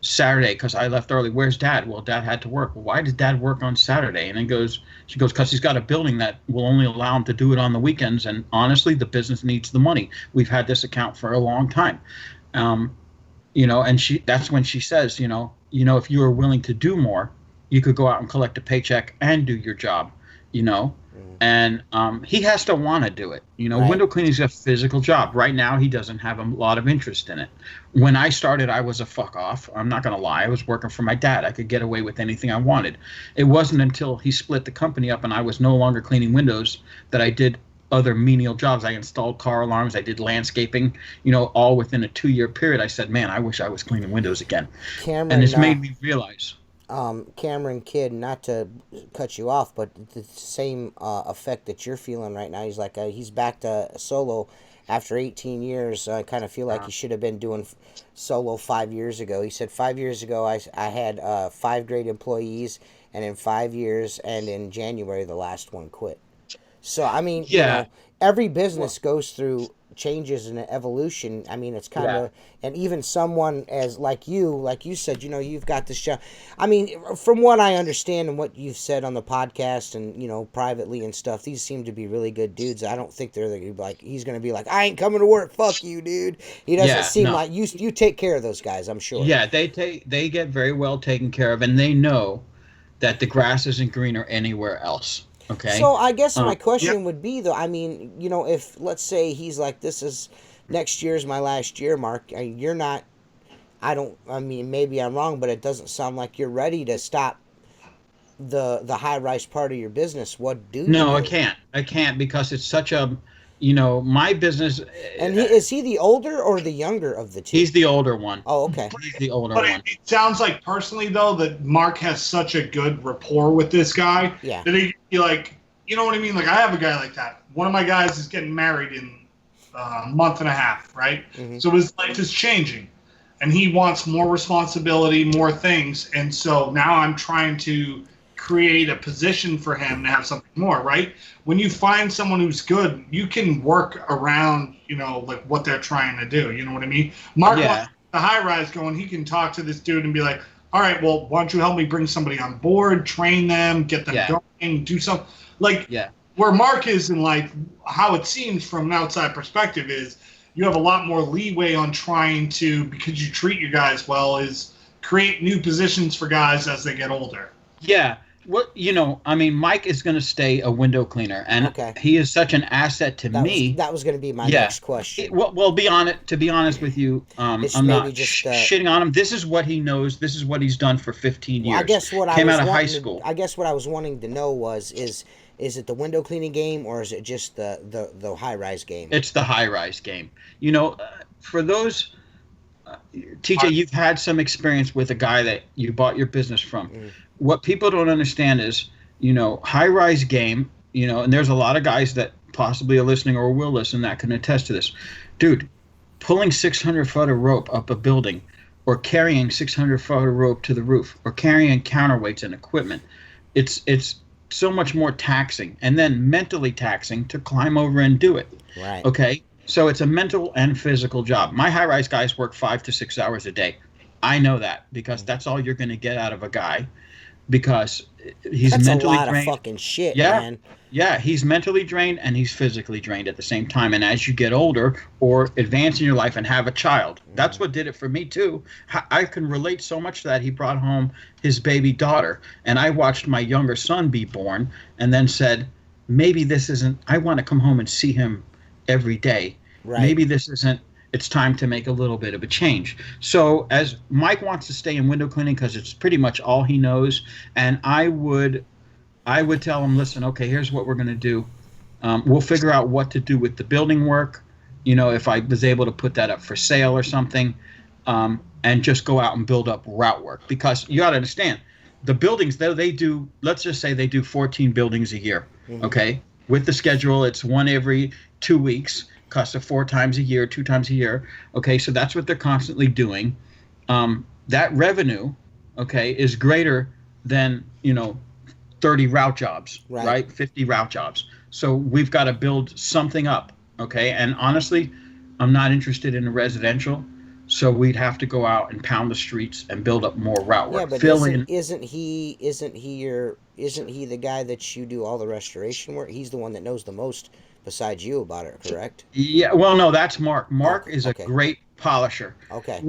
Saturday, because I left early, where's Dad? Well, Dad had to work. Well, why does Dad work on Saturday? And she goes, because he's got a building that will only allow him to do it on the weekends. And honestly, the business needs the money. We've had this account for a long time. You know, and that's when she says, you know, if you were willing to do more, you could go out and collect a paycheck and do your job, you know. And he has to want to do it. You know, window cleaning is a physical job. Right now, he doesn't have a lot of interest in it. When I started, I was a fuck off. I'm not going to lie. I was working for my dad. I could get away with anything I wanted. It wasn't until he split the company up and I was no longer cleaning windows that I did other menial jobs. I installed car alarms. I did landscaping, you know, all within a 2-year period. I said, man, I wish I was cleaning windows again. Cameron, and this made me realize. Cameron Kidd, not to cut you off, but the same effect that you're feeling right now. He's like, he's back to solo after 18 years. I kind of feel like he should have been doing solo 5 years ago. He said 5 years ago I had 5 great employees, and in 5 years and in January the last one quit. So I mean, you know, every business goes through changes and evolution. I mean, it's kind of, and even someone as like you said, you know, you've got this show. I mean, from what I understand and what you've said on the podcast and, you know, privately and stuff, these seem to be really good dudes. I don't think they're like, he's going to be like, I ain't coming to work. Fuck you, dude. He doesn't seem like you take care of those guys, I'm sure. Yeah. They get very well taken care of, and they know that the grass isn't greener anywhere else. Okay. So I guess my question would be, though, I mean, you know, if, let's say he's like, this is, next year's my last year, Mark, you're not, I mean, maybe I'm wrong, but it doesn't sound like you're ready to stop the high-rise part of your business. What do you do? No, I can't because it's such a, you know, my business. And is he the older or the younger of the two? He's the older one. Oh, okay. He's the older one. But it sounds like personally, though, that Mark has such a good rapport with this guy. Yeah. That he like, you know what I mean? Like, I have a guy like that. One of my guys is getting married in a month and a half, right? Mm-hmm. So his life is changing. And he wants more responsibility, more things. And so now I'm trying to create a position for him to have something more, right? When you find someone who's good, you can work around, you know, like what they're trying to do. You know what I mean? Mark wants the high rise going. He can talk to this dude and be like, all right, well, why don't you help me bring somebody on board, train them, get them going, do something. Like where Mark is in life, how it seems from an outside perspective is you have a lot more leeway on trying to, because you treat your guys well, is create new positions for guys as they get older. Yeah. Well, I mean, Mike is going to stay a window cleaner, and he is such an asset to me. That was going to be my next question. Well, to be honest with you, I'm not shitting on him. This is what he knows. This is what he's done for 15 years. I guess what Came out of high school. I guess what I was wanting to know was, is it the window cleaning game, or is it just the high-rise game? It's the high-rise game. For those, TJ, you've had some experience with a guy that you bought your business from. What people don't understand is, high-rise game, and there's a lot of guys that possibly are listening or will listen that can attest to this. Dude, pulling 600 foot of rope up a building, or carrying 600 foot of rope to the roof, or carrying counterweights and equipment, it's so much more taxing, and then mentally taxing to climb over and do it. Right. Okay? So it's a mental and physical job. My high-rise guys work 5 to 6 hours a day. I know that because that's all you're going to get out of a guy. Because he's mentally drained. That's a lot of fucking shit, man. Yeah, he's mentally drained and he's physically drained at the same time. And as you get older or advance in your life and have a child, that's what did it for me too. I can relate so much to that. He brought home his baby daughter, and I watched my younger son be born, and then said, maybe this isn't, I want to come home and see him every day. Right. Maybe this isn't, it's time to make a little bit of a change. So as Mike wants to stay in window cleaning because it's pretty much all he knows, and I would tell him, listen, okay, here's what we're going to do. We'll figure out what to do with the building work, if I was able to put that up for sale or something, and just go out and build up route work. Because you got to understand, the buildings, they do, let's just say they do 14 buildings a year, okay? With the schedule, it's one every 2 weeks. Costs of 4 times a year, 2 times a year. Okay, so that's what they're constantly doing. That revenue, okay, is greater than 30 route jobs, right? 50 route jobs. So we've got to build something up, okay. And honestly, I'm not interested in a residential, so we'd have to go out and pound the streets and build up more route work. Yeah, but isn't he the guy that you do all the restoration work? He's the one that knows the most besides you about it, correct? Yeah, well, no, that's Mark. Mark is a great polisher. Okay.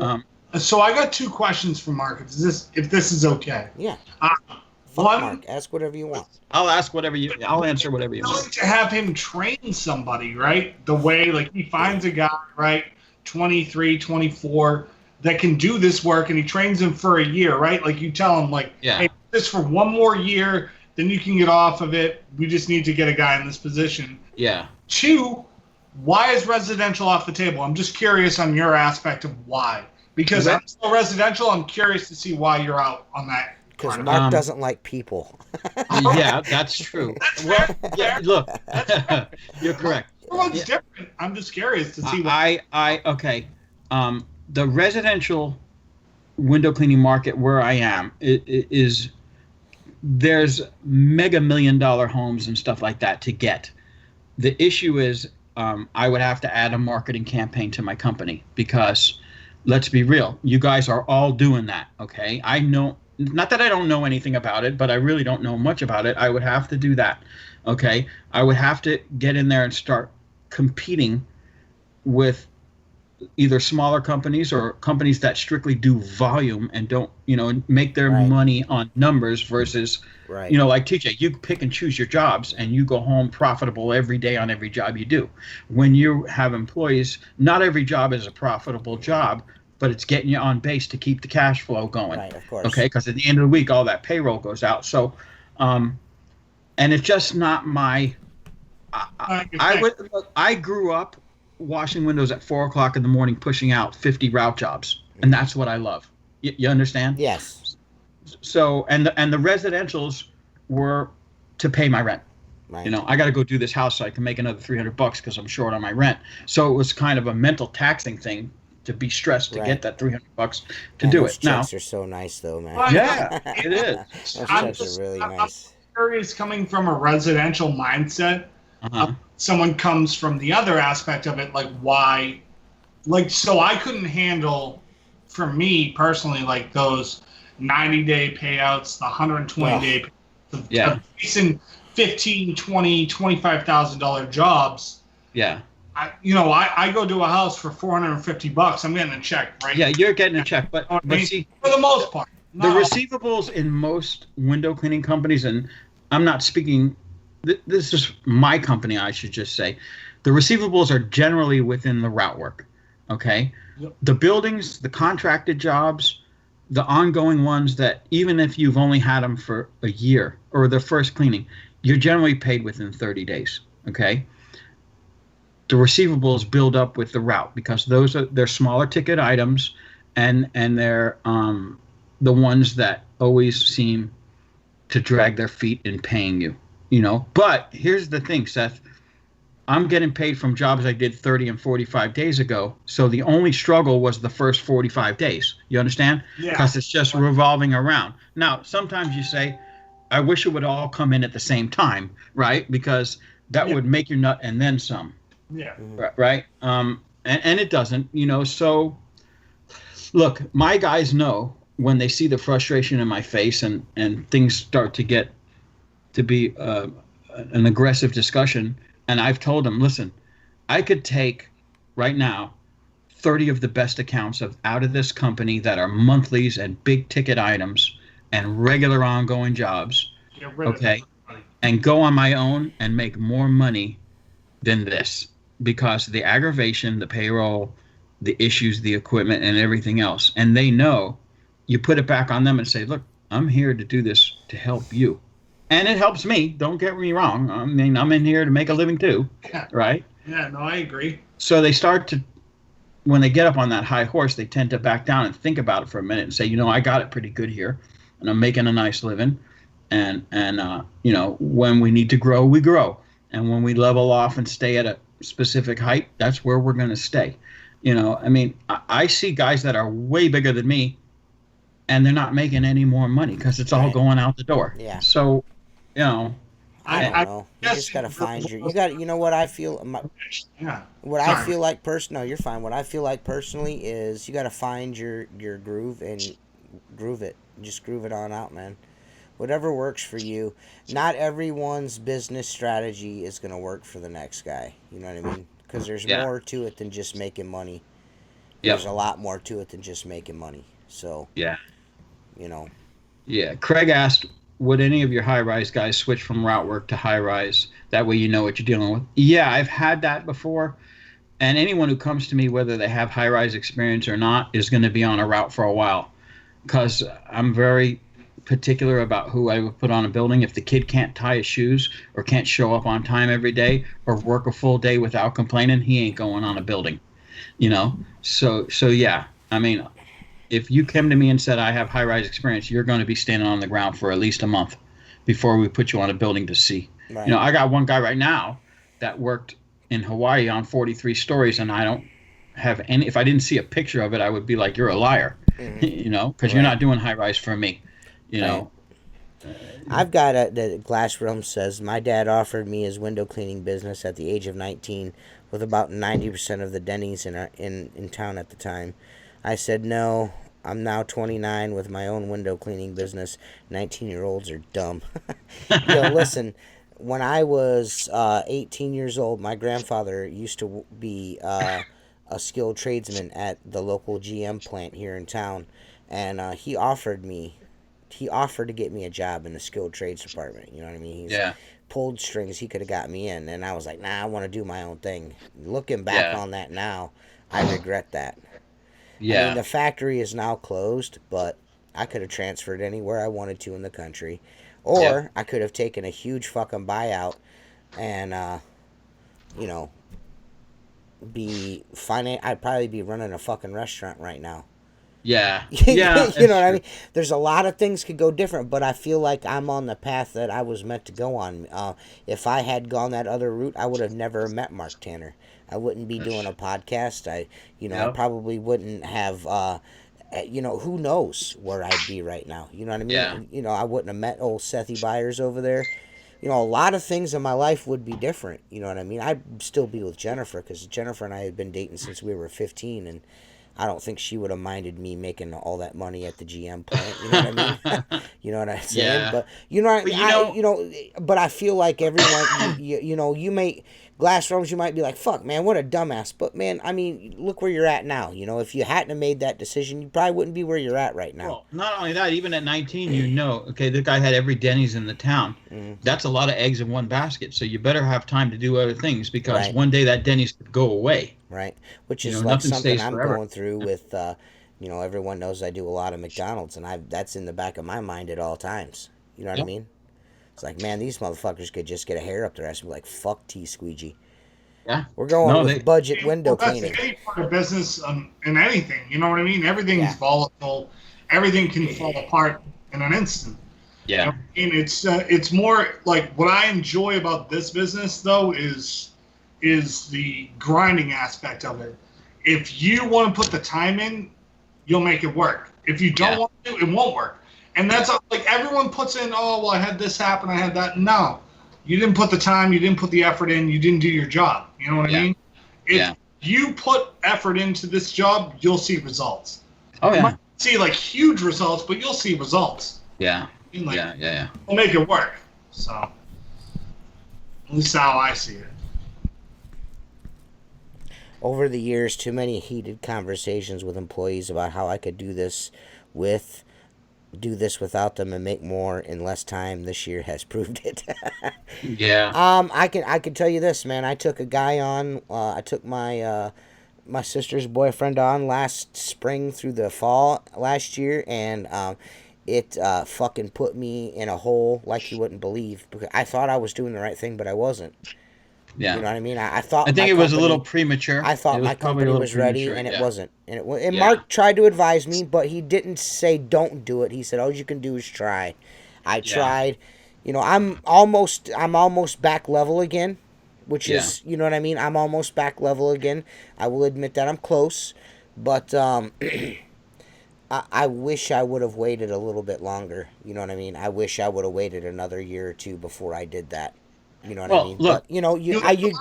So I got 2 questions for Mark, if this is okay. Yeah. Mark, ask whatever you want. I'll answer whatever you want. To have him train somebody, right? The way, like, he finds a guy, right, 23, 24, that can do this work, and he trains him for a year, right? Like, you tell him, like, hey, this for 1 more year, then you can get off of it. We just need to get a guy in this position. Yeah. 2, why is residential off the table? I'm just curious on your aspect of why. Because I'm still residential, I'm curious to see why you're out on that. Because Mark doesn't like people. Yeah, that's true. Look, you're correct. Everyone's different. I'm just curious to see what... The residential window cleaning market where I am is there's mega $1 million homes and stuff like that to get. The issue is I would have to add a marketing campaign to my company because, let's be real, you guys are all doing that, okay? I know, not that I don't know anything about it, but I really don't know much about it. I would have to do that, okay? I would have to get in there and start competing with either smaller companies or companies that strictly do volume and don't, make their money on numbers versus, like TJ, you pick and choose your jobs and you go home profitable every day on every job you do. When you have employees, not every job is a profitable job, but it's getting you on base to keep the cash flow going. Right, of course. Okay, because at the end of the week, all that payroll goes out. So, and it's just not my. I grew up washing windows at 4 o'clock in the morning, pushing out 50 route jobs, and that's what I love. You understand? Yes. So, and the residentials were to pay my rent. Right. I got to go do this house so I can make another $300 because I'm short on my rent. So it was kind of a mental taxing thing to be stressed to get that $300 to do it. Now, checks are so nice, though, man. Yeah, it is. Those checks are really nice. I'm curious, coming from a residential mindset. Someone comes from the other aspect of it, like why, like, so I couldn't handle, for me personally, like those 90-day payouts, the 120-day payouts, facing $15,000, $20,000, $25,000 jobs. Yeah. I go to a house for $450. I'm getting a check, right? Yeah, you're getting a check, but see, for the most part, the receivables in most window cleaning companies, and I'm not speaking. This is my company, I should just say. The receivables are generally within the route work. Okay, Yep. The buildings, the contracted jobs, the ongoing ones that even if you've only had them for a year or the first cleaning, you're generally paid within 30 days. Okay. The receivables build up with the route because they're smaller ticket items, and they're the ones that always seem to drag their feet in paying you. But here's the thing, Seth. I'm getting paid from jobs I did 30 and 45 days ago. So the only struggle was the first 45 days. You understand? Yeah. Because it's just revolving around. Now, sometimes you say, I wish it would all come in at the same time, right? Because that would make your nut and then some. Yeah. Right. And it doesn't, so look, my guys know when they see the frustration in my face and things start to get to be an aggressive discussion. And I've told them, listen, I could take right now 30 of the best accounts out of this company that are monthlies and big ticket items and regular ongoing jobs. Okay. And go on my own and make more money than this. Because the aggravation, the payroll, the issues, the equipment, and everything else. And they know you put it back on them and say, look, I'm here to do this to help you. And it helps me. Don't get me wrong. I mean, I'm in here to make a living too. Yeah. Right? Yeah, no, I agree. So they start to, when they get up on that high horse, they tend to back down and think about it for a minute and say, I got it pretty good here. And I'm making a nice living. And when we need to grow, we grow. And when we level off and stay at a specific height, that's where we're going to stay. I see guys that are way bigger than me and they're not making any more money because it's all going out the door. Yeah. So, I don't know. You just got to find what I feel. What I feel like no, you're fine. What I feel like personally is you got to find your groove and groove it. Just groove it on out, man. Whatever works for you. Not everyone's business strategy is going to work for the next guy. You know what I mean? Because there's more to it than just making money. There's a lot more to it than just making money. So, Yeah. Yeah, Craig asked, would any of your high-rise guys switch from route work to high-rise? That way you know what you're dealing with. Yeah, I've had that before. And anyone who comes to me, whether they have high-rise experience or not, is going to be on a route for a while. Because I'm very particular about who I would put on a building. If the kid can't tie his shoes or can't show up on time every day or work a full day without complaining, he ain't going on a building. So yeah. I mean, if you came to me and said I have high-rise experience, you're going to be standing on the ground for at least a month before we put you on a building to see. Right. I got one guy right now that worked in Hawaii on 43 stories, and I don't have any. If I didn't see a picture of it, I would be like, you're a liar, because you're not doing high-rise for me. I've got the Glass Realm says, my dad offered me his window cleaning business at the age of 19 with about 90% of the Denny's in town at the time. I said, no, I'm now 29 with my own window cleaning business. 19-year-olds are dumb. Listen, when I was 18 years old, my grandfather used to be a skilled tradesman at the local GM plant here in town. And he offered to get me a job in the skilled trades department. You know what I mean? He's pulled strings. He could have got me in. And I was like, nah, I want to do my own thing. Looking back on that now, I regret that. Yeah. I mean, the factory is now closed, but I could have transferred anywhere I wanted to in the country. Or I could have taken a huge fucking buyout and, I'd probably be running a fucking restaurant right now. Yeah. Yeah. You know what I mean? There's a lot of things could go different, but I feel like I'm on the path that I was meant to go on. If I had gone that other route, I would have never met Mark Tanner. I wouldn't be doing a podcast. I probably wouldn't have, who knows where I'd be right now. You know what I mean? Yeah. I wouldn't have met old Seth Byers over there. A lot of things in my life would be different. You know what I mean? I'd still be with Jennifer because Jennifer and I had been dating since we were 15, and I don't think she would have minded me making all that money at the GM plant. You know what I mean? You know what I'm saying? Yeah. But you know, But but I feel like everyone, you may glass rooms, you might be like, "Fuck, man, what a dumbass." But man, I mean, look where you're at now. You know, if you hadn't have made that decision, you probably wouldn't be where you're at right now. Well, not only that, even at 19, okay, the guy had every Denny's in the town. That's a lot of eggs in one basket. So you better have time to do other things, because one day that Denny's could go away. Right, which is like nothing something stays I'm forever. going through with. Everyone knows I do a lot of McDonald's, and that's in the back of my mind at all times. You know what I mean? It's like, man, these motherfuckers could just get a hair up their ass and be like, "Fuck T Squeegee." Yeah, we're going with budget window cleaning. That's any part of business in anything. You know what I mean? Everything's volatile. Everything can fall apart in an instant. Yeah. And it's more like, what I enjoy about this business though is the grinding aspect of it. If you want to put the time in, you'll make it work. If you don't want to, it won't work. And that's like, everyone puts in, oh, well, I had this happen, I had that. No, you didn't put the time, you didn't put the effort in, you didn't do your job. You know what I mean? If you put effort into this job, you'll see results. Oh, yeah. You might see like huge results, but you'll see results. Yeah. I mean, like, Yeah. We'll make it work. So, at least how I see it. Over the years, too many heated conversations with employees about how I could do this without them and make more in less time this year has proved it. Yeah. I can tell you this, man. I took a guy on. I took my sister's boyfriend on last spring through the fall last year, and it fucking put me in a hole like you wouldn't believe, because I thought I was doing the right thing, but I wasn't. Yeah. You know what I mean? I thought. I think it was a little premature. I thought my company was ready, and it wasn't. And Mark tried to advise me, but he didn't say don't do it. He said all you can do is try. I tried. You know, I'm almost back level again, which is, you know what I mean? I'm almost back level again. I will admit that I'm close, but I wish I would have waited a little bit longer. You know what I mean? I wish I would have waited another year or two before I did that. You know what I mean? Look, but you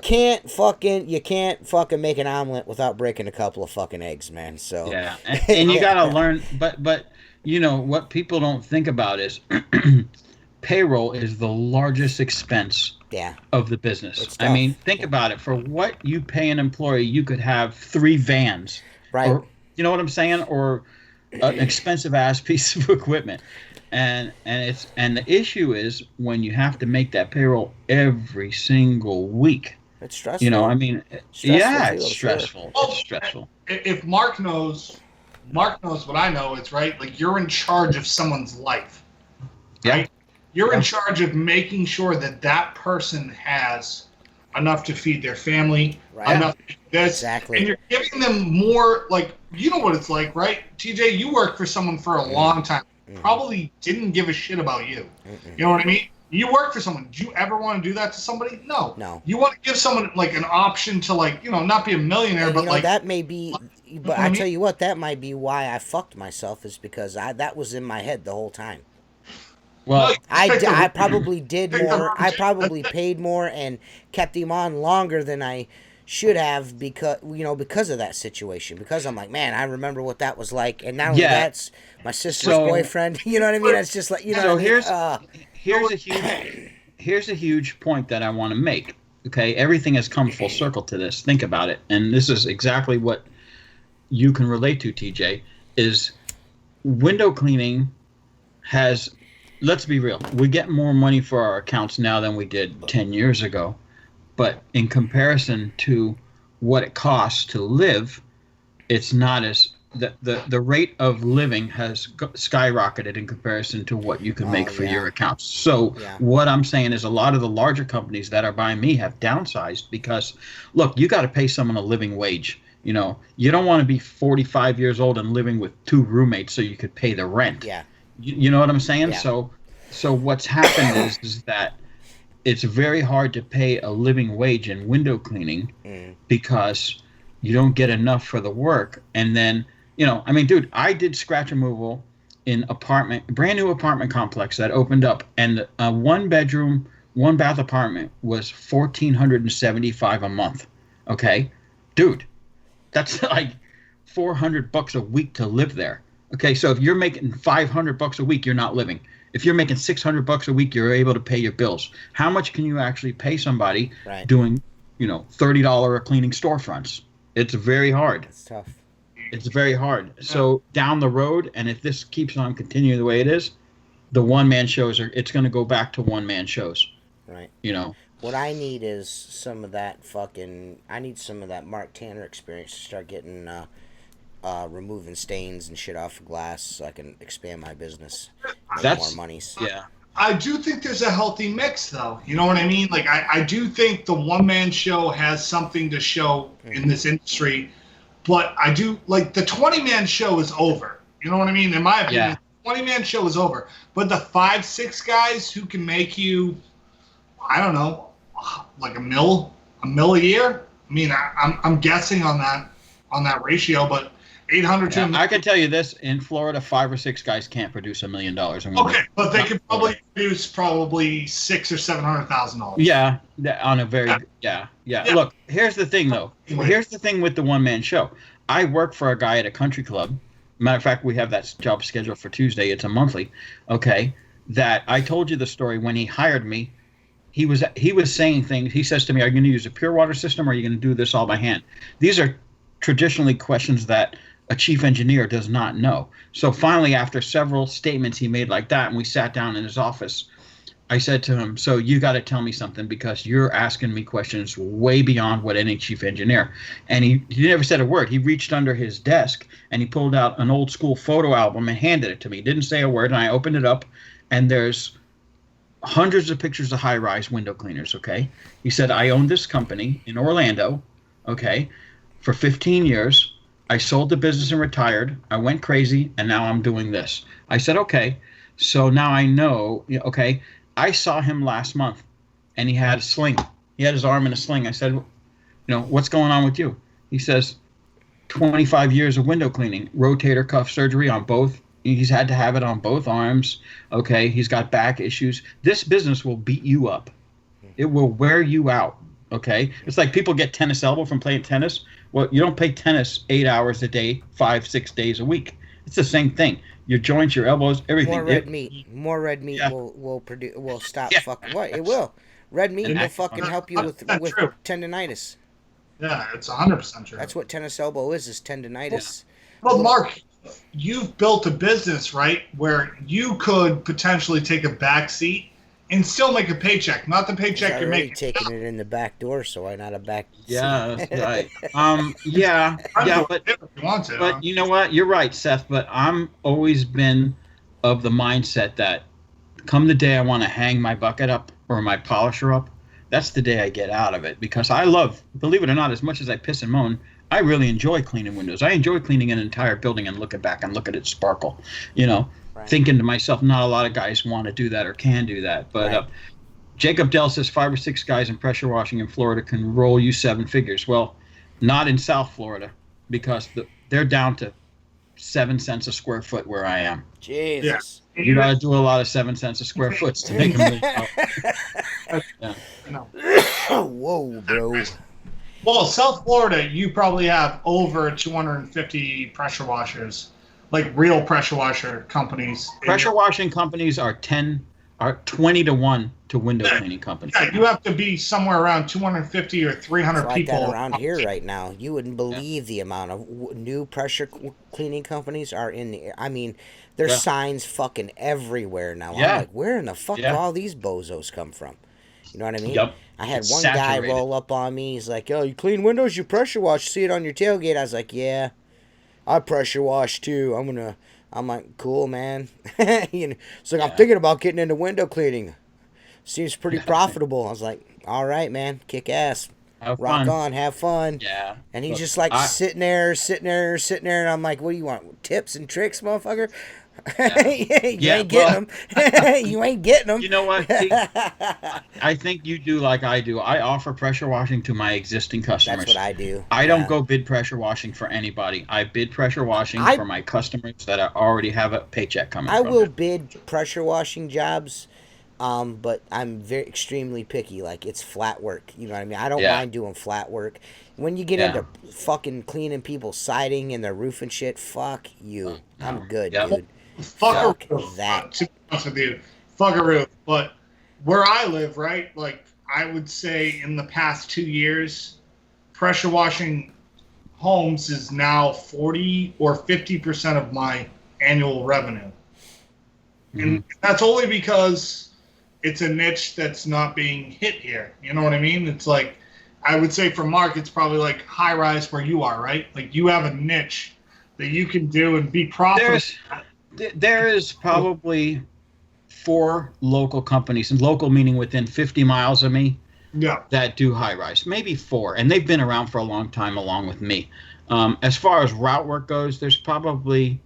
can't fucking make an omelet without breaking a couple of fucking eggs, man. So yeah, and you gotta learn. But what people don't think about is payroll is the largest expense of the business. I mean, think about it. For what you pay an employee, you could have 3 vans, right? Or, you know what I'm saying? Or an expensive ass piece of equipment. And the issue is when you have to make that payroll every single week. It's stressful. You know, I mean, it's stressful. Well, It's stressful. If Mark knows what I know, it's right. Like, you're in charge of someone's life. Right? You're in charge of making sure that person has enough to feed their family, enough to do this. Exactly. And you're giving them more, like, you know what it's like, right? TJ, you worked for someone for a long time. Probably didn't give a shit about you. You know what I mean? You work for someone. Do you ever want to do that to somebody? No. You want to give someone like an option to, like, not be a millionaire, and, but like that may be. But I tell you what, that might be why I fucked myself, is because that was in my head the whole time. Well, I probably did more. I probably paid more and kept him on longer than I should have, because of that situation. Because I'm like, man, I remember what that was like, and now that's my sister's boyfriend. You know what I mean? It's just like, So here's a huge point that I want to make. Okay, everything has come full circle to this. Think about it, and this is exactly what you can relate to, TJ. Is window cleaning has. Let's be real. We get more money for our accounts now than we did 10 years ago. But in comparison to what it costs to live, it's not as the rate of living has skyrocketed in comparison to what you can make for your accounts. So what I'm saying is a lot of the larger companies that are buying me have downsized because, look, you got to pay someone a living wage. You know, you don't want to be 45 years old and living with 2 roommates so you could pay the rent. Yeah. You know what I'm saying? Yeah. So what's happened is that it's very hard to pay a living wage in window cleaning because you don't get enough for the work. And then, I mean, dude, I did scratch removal in brand new apartment complex that opened up, and a 1-bedroom, 1-bath apartment was $1,475 a month. Okay, dude, that's like $400 a week to live there. Okay, so if you're making $500 a week, you're not living. If you're making $600 a week, you're able to pay your bills. How much can you actually pay somebody doing, $30 cleaning storefronts? It's very hard. It's tough. It's very hard. Yeah. So down the road, and if this keeps on continuing the way it is, the one-man shows it's going to go back to one-man shows. Right. What I need is some of that I need some of that Mark Tanner experience to start getting removing stains and shit off of glass so I can expand my business. Make more monies. Yeah. I do think there's a healthy mix, though. You know what I mean? Like, I do think the one-man show has something to show in this industry, but I do, like, the 20-man show is over. You know what I mean? In my opinion, the 20-man show is over. But the 5-6 guys who can make you, I don't know, like a mil a year? I mean, I'm guessing on that ratio, but 800 to a million. I can tell you this: in Florida, 5 or 6 guys can't produce $1 million in 1 year. Okay, but they could probably produce $600,000 or $700,000. Yeah, on a very yeah. Look, here's the thing though. Here's the thing with the one-man show. I work for a guy at a country club. Matter of fact, we have that job scheduled for Tuesday. It's a monthly. Okay, that I told you the story when he hired me. He was saying things. He says to me, "Are you going to use a pure water system, or are you going to do this all by hand?" These are traditionally questions that a chief engineer does not know. So finally, after several statements he made like that, and we sat down in his office, I said to him, "So you got to tell me something, because you're asking me questions way beyond what any chief engineer." And he never said a word. He reached under his desk and he pulled out an old school photo album and handed it to me. He didn't say a word, and I opened it up, and there's hundreds of pictures of high-rise window cleaners. Okay, he said, "I owned this company in Orlando, okay, for 15 years. I sold the business and retired. I went crazy, and now I'm doing this." I said, "Okay, so now I know." Okay, I saw him last month, and he had a sling. He had his arm in a sling. I said, "What's going on with you?" He says, 25 years of window cleaning, rotator cuff surgery on both. He's had to have it on both arms. Okay, he's got back issues. This business will beat you up. It will wear you out. Okay, it's like people get tennis elbow from playing tennis. Well, you don't play tennis 8 hours a day, 5-6 days a week. It's the same thing. Your joints, your elbows, everything. More red meat will stop fucking what? It will. Red meat will fucking help you with tendonitis. Yeah, it's 100% true. That's what tennis elbow is tendonitis. Well, Mark, you've built a business, right, where you could potentially take a back seat and still make a paycheck. Not the paycheck you're making. Taking it in the back door, so why not a back seat? Yeah, that's right. But you know what? You're right, Seth. But I'm always been of the mindset that come the day I want to hang my bucket up or my polisher up, that's the day I get out of it, because I love, believe it or not, as much as I piss and moan, I really enjoy cleaning windows. I enjoy cleaning an entire building and looking back and look at it sparkle, thinking to myself, not a lot of guys want to do that or can do that. But Jacob Dell says 5 or 6 guys in pressure washing in Florida can roll you 7 figures. Well, not in South Florida, because they're down to 7 cents a square foot where I am. Jesus. Yeah. You got to do a lot of 7 cents a square foot to make them Whoa, bro. Well, South Florida, you probably have over 250 pressure washers, like real pressure washer companies. Pressure washing companies are 20 to 1 to window cleaning companies. Yeah, you have to be somewhere around 250 or 300 like people. That around here right now. You wouldn't believe the amount of new pressure cleaning companies are in the. I mean, there's signs fucking everywhere now. Yeah. I'm like, where in the fuck do all these bozos come from? You know what I mean? Yep. I had one guy roll up on me. He's like, "Oh, you clean windows, you pressure wash. See it on your tailgate." I was like, "Yeah, I pressure wash too. I'm like, cool, man." So I'm thinking about getting into window cleaning. Seems pretty profitable. I was like, "All right, man, kick ass, rock on, have fun." Yeah. And he's just like sitting there, and I'm like, "What do you want? Tips and tricks, motherfucker?" You ain't getting them. You ain't getting them. You know what? See, I think you do like I do. I offer pressure washing to my existing customers. That's what I do. I don't go bid pressure washing for anybody. I bid pressure washing for my customers that already have a paycheck coming from will bid pressure washing jobs But I'm very extremely picky. Like, it's flat work. You know what I mean? I don't Yeah. mind doing flat work. When you get Yeah. into fucking cleaning people's siding and their roof and shit, fuck you. No. I'm good, Yep. dude. Fuck a Fuck roof. that. To be honest with you, fuck a roof. But where I live, right, like I would say in the past 2 years, pressure washing homes is now 40 or 50% of my annual revenue. And that's only because it's a niche that's not being hit here. You know what I mean? It's like, I would say for Mark, it's probably like high rise where you are, right? Like you have a niche that you can do and be profitable. There is probably 4 local companies, and local meaning within 50 miles of me, that do high rise. Maybe 4, and they've been around for a long time along with me. As far as route work goes, there's probably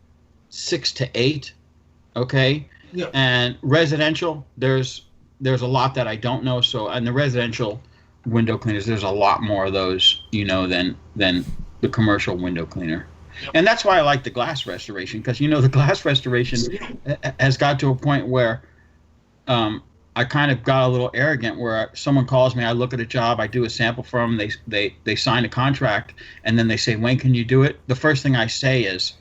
6 to 8. Okay. Yeah. And residential, there's a lot that I don't know. So, and the residential window cleaners, there's a lot more of those, than the commercial window cleaner. Yep. And that's why I like the glass restoration, because the glass restoration has got to a point where I kind of got a little arrogant, where someone calls me, I look at a job, I do a sample for them, they sign a contract, and then they say, when can you do it? The first thing I say is,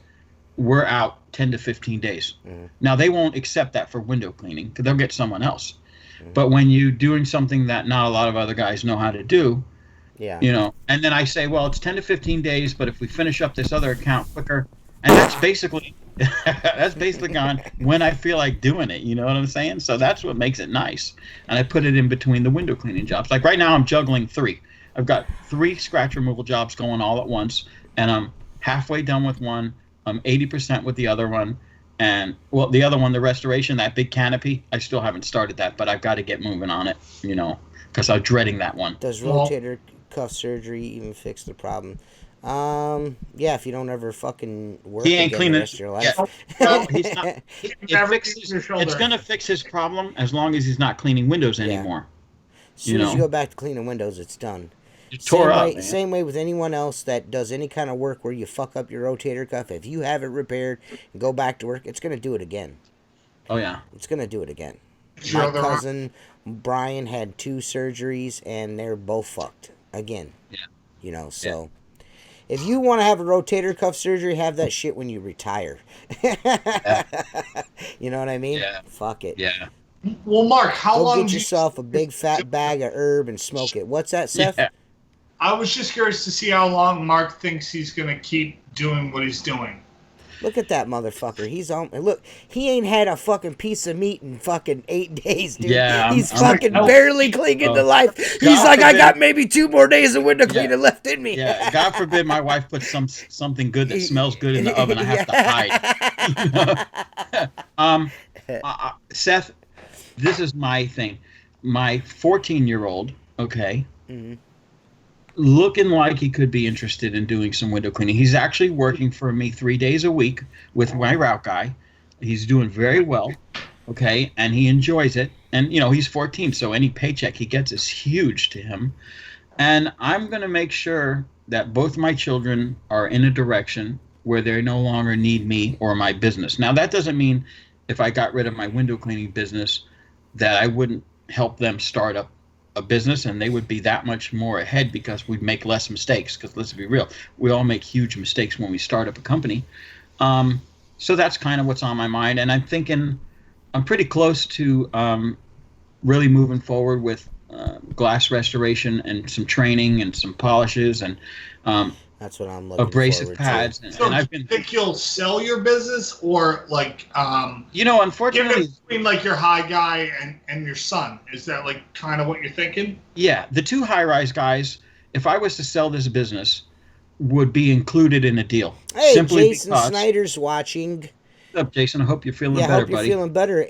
we're out 10 to 15 days. Now, they won't accept that for window cleaning, because they'll get someone else. But when you're doing something that not a lot of other guys know how to do, and then I say, well, it's 10 to 15 days, but if we finish up this other account quicker, and that's basically on when I feel like doing it, you know what I'm saying? So that's what makes it nice. And I put it in between the window cleaning jobs. Like right now I'm juggling 3. I've got 3 scratch removal jobs going all at once, and I'm halfway done with one. I'm 80% with the other one. And, well, the other one, the restoration, that big canopy, I still haven't started that, but I've got to get moving on it, because I'm dreading that one. Does rotator cuff surgery even fix the problem? Yeah, if you don't ever fucking work he ain't again cleaning the rest of your life. Yeah. No, he's not. It's going to fix his problem as long as he's not cleaning windows anymore. As soon as you go back to cleaning windows, it's done. Same way with anyone else that does any kind of work where you fuck up your rotator cuff. If you have it repaired and go back to work, it's going to do it again. Oh, yeah. It's going to do it again. My cousin Brian had 2 surgeries, and they're both fucked again. Yeah. So if you want to have a rotator cuff surgery, have that shit when you retire. You know what I mean? Yeah. Fuck it. Yeah. Well, Mark, how long? Go get yourself a big fat bag of herb and smoke it. What's that, Seth? Yeah. I was just curious to see how long Mark thinks he's going to keep doing what he's doing. Look at that motherfucker. He's on. Look, he ain't had a fucking piece of meat in fucking 8 days, dude. Yeah, he's fucking barely clinging to life. He's like, I got maybe 2 more days of window cleaner left in me. Yeah, God forbid my wife puts something good that smells good in the oven. I have to hide. Seth, this is my thing. My 14-year-old, okay, looking like he could be interested in doing some window cleaning. He's actually working for me 3 days a week with my route guy. He's doing very well, okay, and he enjoys it. And, he's 14, so any paycheck he gets is huge to him. And I'm going to make sure that both my children are in a direction where they no longer need me or my business. Now, that doesn't mean if I got rid of my window cleaning business that I wouldn't help them start up a business, and they would be that much more ahead because we'd make less mistakes. Because let's be real, we all make huge mistakes when we start up a company. So that's kind of what's on my mind, and I'm thinking I'm pretty close to really moving forward with glass restoration and some training and some polishes and that's what I'm looking abrasive forward pads. to. So do you think you'll sell your business, or like unfortunately, between like your high guy and your son? Is that like kind of what you're thinking? Yeah, the 2 high-rise guys, if I was to sell this business, would be included in a deal. Hey, simply Jason because, Snyder's watching. What's up, Jason? I hope you're feeling better, I hope you're buddy. feeling better.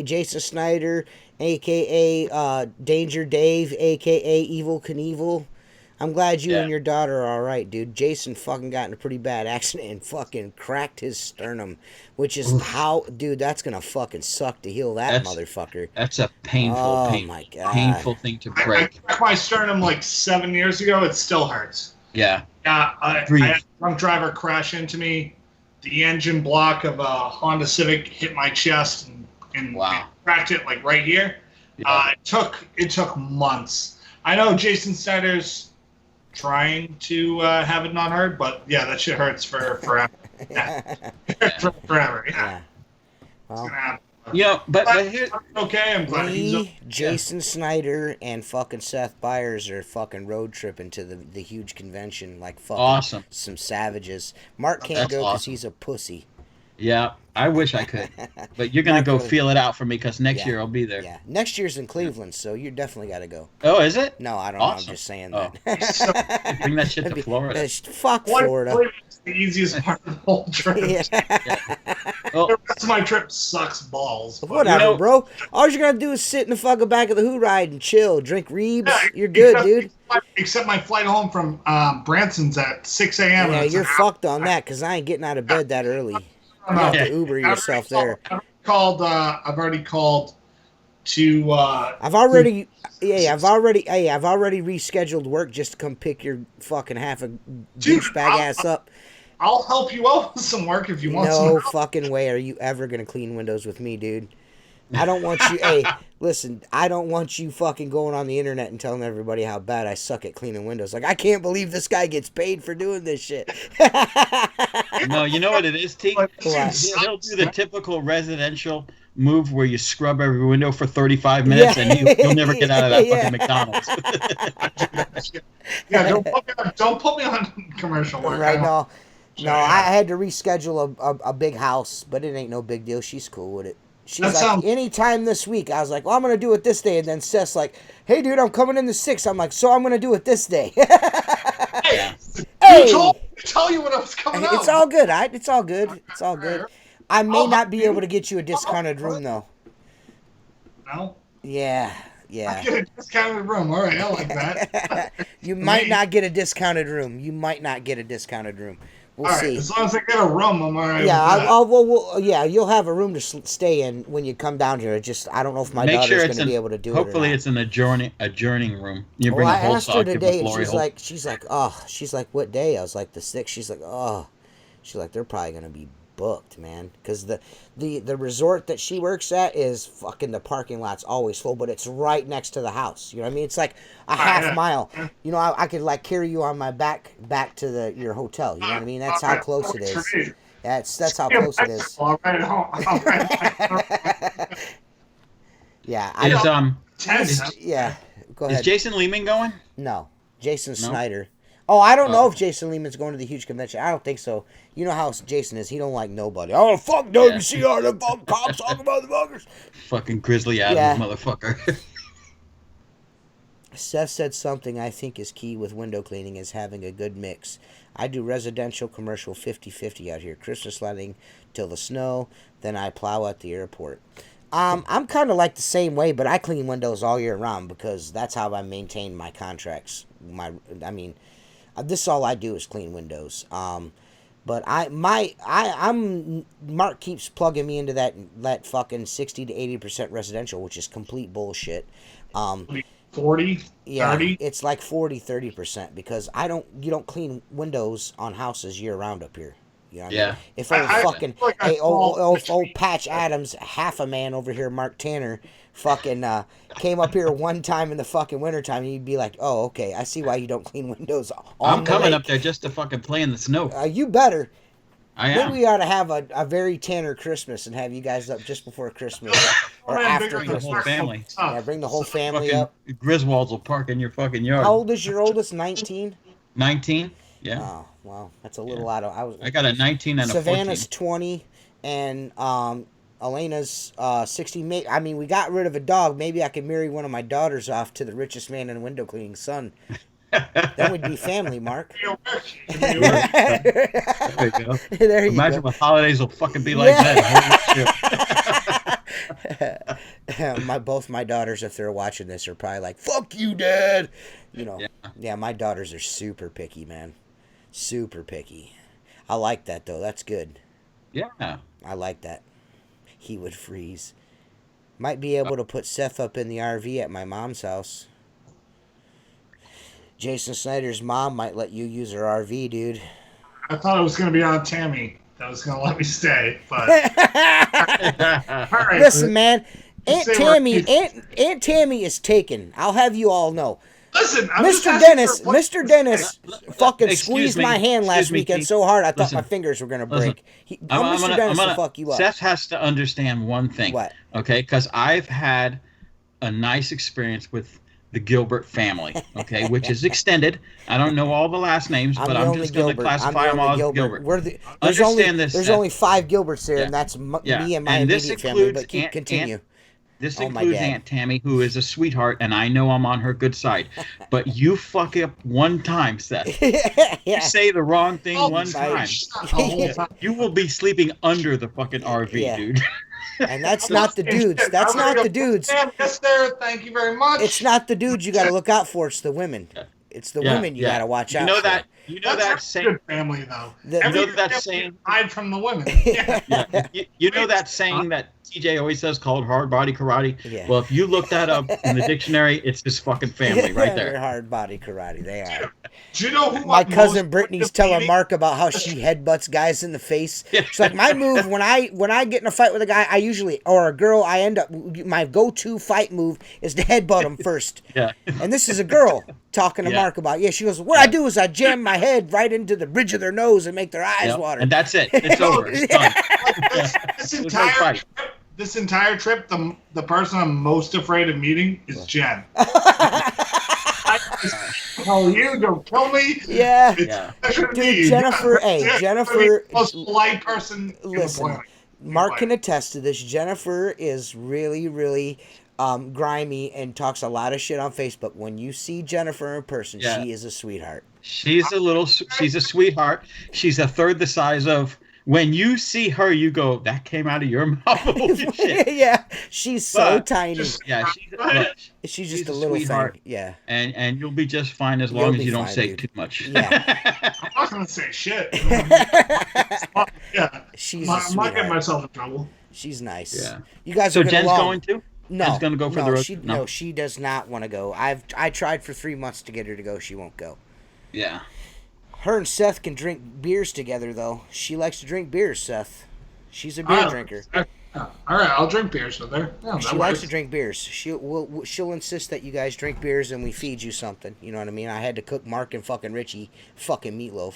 Jason Snyder, a.k.a. Danger Dave, a.k.a. Evil Knievel. I'm glad you and your daughter are all right, dude. Jason fucking got in a pretty bad accident and fucking cracked his sternum, which is dude, that's going to fucking suck to heal that motherfucker. That's a painful thing to break. I cracked my sternum like 7 years ago. It still hurts. Yeah. Yeah, I had a drunk driver crash into me. The engine block of a Honda Civic hit my chest and and Wow. cracked it like right here. Yeah. It took months. I know Jason Snyder's trying to have it not hurt, but yeah, that shit hurts for forever. Forever. Yeah. Yeah. It's Well, gonna happen. Yeah, but here, Okay, I'm glad he's me, Jason Snyder, and fucking Seth Byers are fucking road tripping to the huge convention like fucking awesome. some savages. Mark can't That's go because awesome. he's a pussy. Yeah, I wish I could, but you're gonna Mark go really- feel it out for me because next Yeah. year I'll be there. Yeah, next year's in Cleveland, so you definitely got to go. Oh, is it? No, I don't know. I'm Awesome. just saying Oh. that. Bring that shit to Florida. Fuck What Florida. is the easiest part of the whole trip? Yeah. Well, The rest of my trip sucks balls. but- Whatever, You know- bro. All you're gonna do is sit in the fucking back of the Who Ride and chill, drink Reebs. You're good, dude. Except my flight home from Branson's at 6 a.m. Yeah, and it's you're an fucked on that because I ain't getting out of bed that early. hour. You have Yeah. to Uber yourself there. I've already called to. I've already rescheduled work just to come pick your fucking half a douchebag ass up. I'll help you out with some work if you want No some. fucking way are you ever gonna clean windows with me, dude. I don't want you. Hey, listen, I don't want you fucking going on the internet and telling everybody how bad I suck at cleaning windows. Like, I can't believe this guy gets paid for doing this shit. no, you know what it is, T? Like, What? He'll do the typical residential move where you scrub every window for 35 minutes and you'll never get out of that Yeah. fucking McDonald's. Yeah, don't put me on commercial work. Right I now. don't- No, I had to reschedule a big house, but it ain't no big deal. She's cool with it. She's That like, sounds- anytime this week. I was like, well, I'm going to do it this day. And then Seth's like, hey, dude, I'm coming in the 6th. I'm like, so I'm going to do it this day. Hey, Hey! tell you when I was coming out. It's all good, all right? It's all good. It's all good. I may not be able to get you a discounted room, though. No, Yeah, I yeah. get a discounted room. All right, I like that. You might not get a discounted room. You might not get a discounted room. We'll All right, see. as long as I get a room, I'm all right. Yeah, with that. yeah, you'll have a room to stay in when you come down here. It just, I don't know if my Make daughter's sure going it's to be able to do hopefully it or it's an adjourning room. You not. bring Well, a I whole asked her socket today, with and glory she's like, what day? I was like, the 6th. She's like, oh. She's like, they're probably going to be booked, man. Because the resort that she works at is fucking, the parking lot's always full, but it's right next to the house. You know what I mean? It's like a half mile. You know, I could like carry you on my back to your hotel. You know what I mean? That's how close it is. That's how close it is. All right, all right. Yeah, yeah. Go Is ahead. Jason Lehman going? No, Jason No? Snyder. Oh, I don't know Oh. if Jason Lehman's going to the huge convention. I don't think so. You know how Jason is. He don't like nobody. Oh, fuck WCR. The fuck cops talking about the buggers. Fucking Grizzly Adams Yeah. motherfucker. Seth said something I think is key with window cleaning is having a good mix. I do residential, commercial 50-50 out here. Christmas lighting till the snow. Then I plow at the airport. I'm kind of like the same way, but I clean windows all year round because that's how I maintain my contracts. This is all I do is clean windows. But Mark keeps plugging me into that fucking 60 to 80% residential, which is complete bullshit. 40, Yeah, 30. it's like 40-30% because you don't clean windows on houses year round up here. You know what I Yeah. mean? If old I fucking feel like I old fall Patch Adams, half a man over here, Mark Tanner, fucking came up here one time in the fucking wintertime, and you'd be like, oh, okay, I see why you don't clean windows. I'm coming up there just to fucking play in the snow. You better. I Maybe am. we ought to have a very Tanner Christmas and have you guys up just before Christmas or after Bring the Christmas. whole family. Yeah, bring the whole family Fucking up. Griswolds will park in your fucking yard. How old is your oldest? 19? 19? Yeah. Oh, well, that's a little out of. I got a 19 and a Savannah's 14. 20, and Elena's 60. I mean, we got rid of a dog. Maybe I could marry one of my daughters off to the richest man in window cleaning son. That would be family, Mark. There you go. There you Imagine go. what holidays will fucking be like then. Holy shit. Both my daughters, if they're watching this, are probably like, "Fuck you, Dad." You know. Yeah. Yeah, my daughters are super picky, man. Super picky. I like that though. That's good. Yeah. I like that. He would freeze. Might be able to put Seth up in the RV at my mom's house. Jason Snyder's mom might let you use her RV, dude. I thought it was going to be on Tammy. that was going to let me stay. But all right, Listen, man, Aunt say Tammy, we're- Aunt Tammy is taken. I'll have you all know. listen, I'm just Mr. asking Dennis, for what- Mr. Dennis fucking Excuse squeezed me, my hand last excuse me, weekend Keith. so hard I thought Listen, my fingers were gonna listen. break. Mr. Dennis will fuck you up. Seth has to understand one thing. What? Okay, because I've had a nice experience with the Gilbert family, okay, which is extended. I don't know all the last names, I'm but the I'm only just going to Gilbert. classify them all as Gilbert. There's Understand only five Gilberts there, Yeah. and that's Yeah. me and my And this immediate family. includes But continue. This Oh, my includes dad. Aunt Tammy, who is a sweetheart, and I know I'm on her good side. But you fuck up one time, Seth. Yeah. You say the wrong thing Oh, one my- time, Oh, you will be sleeping under the fucking RV, Yeah. dude. And that's not the dudes. That's not the dudes. Yes, sir. Thank you very much. It's not the dudes you got to look out for. It's the women. It's the women you got to watch out You know for. that. You know That's that a saying. good family, though. The- Every You know that family saying- aside from the women. Yeah. Yeah. You know that saying that TJ always says called hard body karate? Yeah. Well, if you look that up in the dictionary, it's his fucking family right They're there. hard body karate. They are. Do you know who My I'm cousin most Brittany's afraid of telling meeting? Mark about how she headbutts guys in the face. She's like, my move when I get in a fight with a guy, I usually or a girl, I end up my go-to fight move is to headbutt him first. Yeah. And this is a girl talking to Yeah. Mark about. Yeah, she goes, what I do is I jam my head right into the bridge of their nose and make their eyes Yeah. water. And that's it. It's over. It's done. This There's no entire fight. trip, the person I'm most afraid of meeting is Jen. I just tell you, don't kill me. Yeah. It's Yeah. a pleasure to Dude, meet you. Jennifer, hey, Jennifer's Jennifer- the most polite person in the Listen, planet. Mark can attest to this. Jennifer is really, really grimy and talks a lot of shit on Facebook. When you see Jennifer in person, Yeah. she is a sweetheart. She's a sweetheart. She's a third the size of. When you see her, you go, that came out of your mouth. Holy shit. Yeah, she's so But tiny. Yeah, look, She's just she's a a little sweetheart. thing. Yeah. and you'll be just fine as You'll long as be you don't fine, say dude. too much. Yeah. I'm not gonna say shit. Yeah, She's I'm a not sweetheart. getting myself in trouble. She's nice. Yeah. You guys So are Jen's along. going to? No, Jen's going to go for the road? No, she does not want to go. I tried for 3 months to get her to go. She won't go. Yeah. Her and Seth can drink beers together, though. She likes to drink beers, Seth. She's a beer drinker. All right, I'll drink beers with her. Yeah, She likes to drink beers. She'll insist that you guys drink beers and we feed you something. You know what I mean? I had to cook Mark and fucking Richie fucking meatloaf.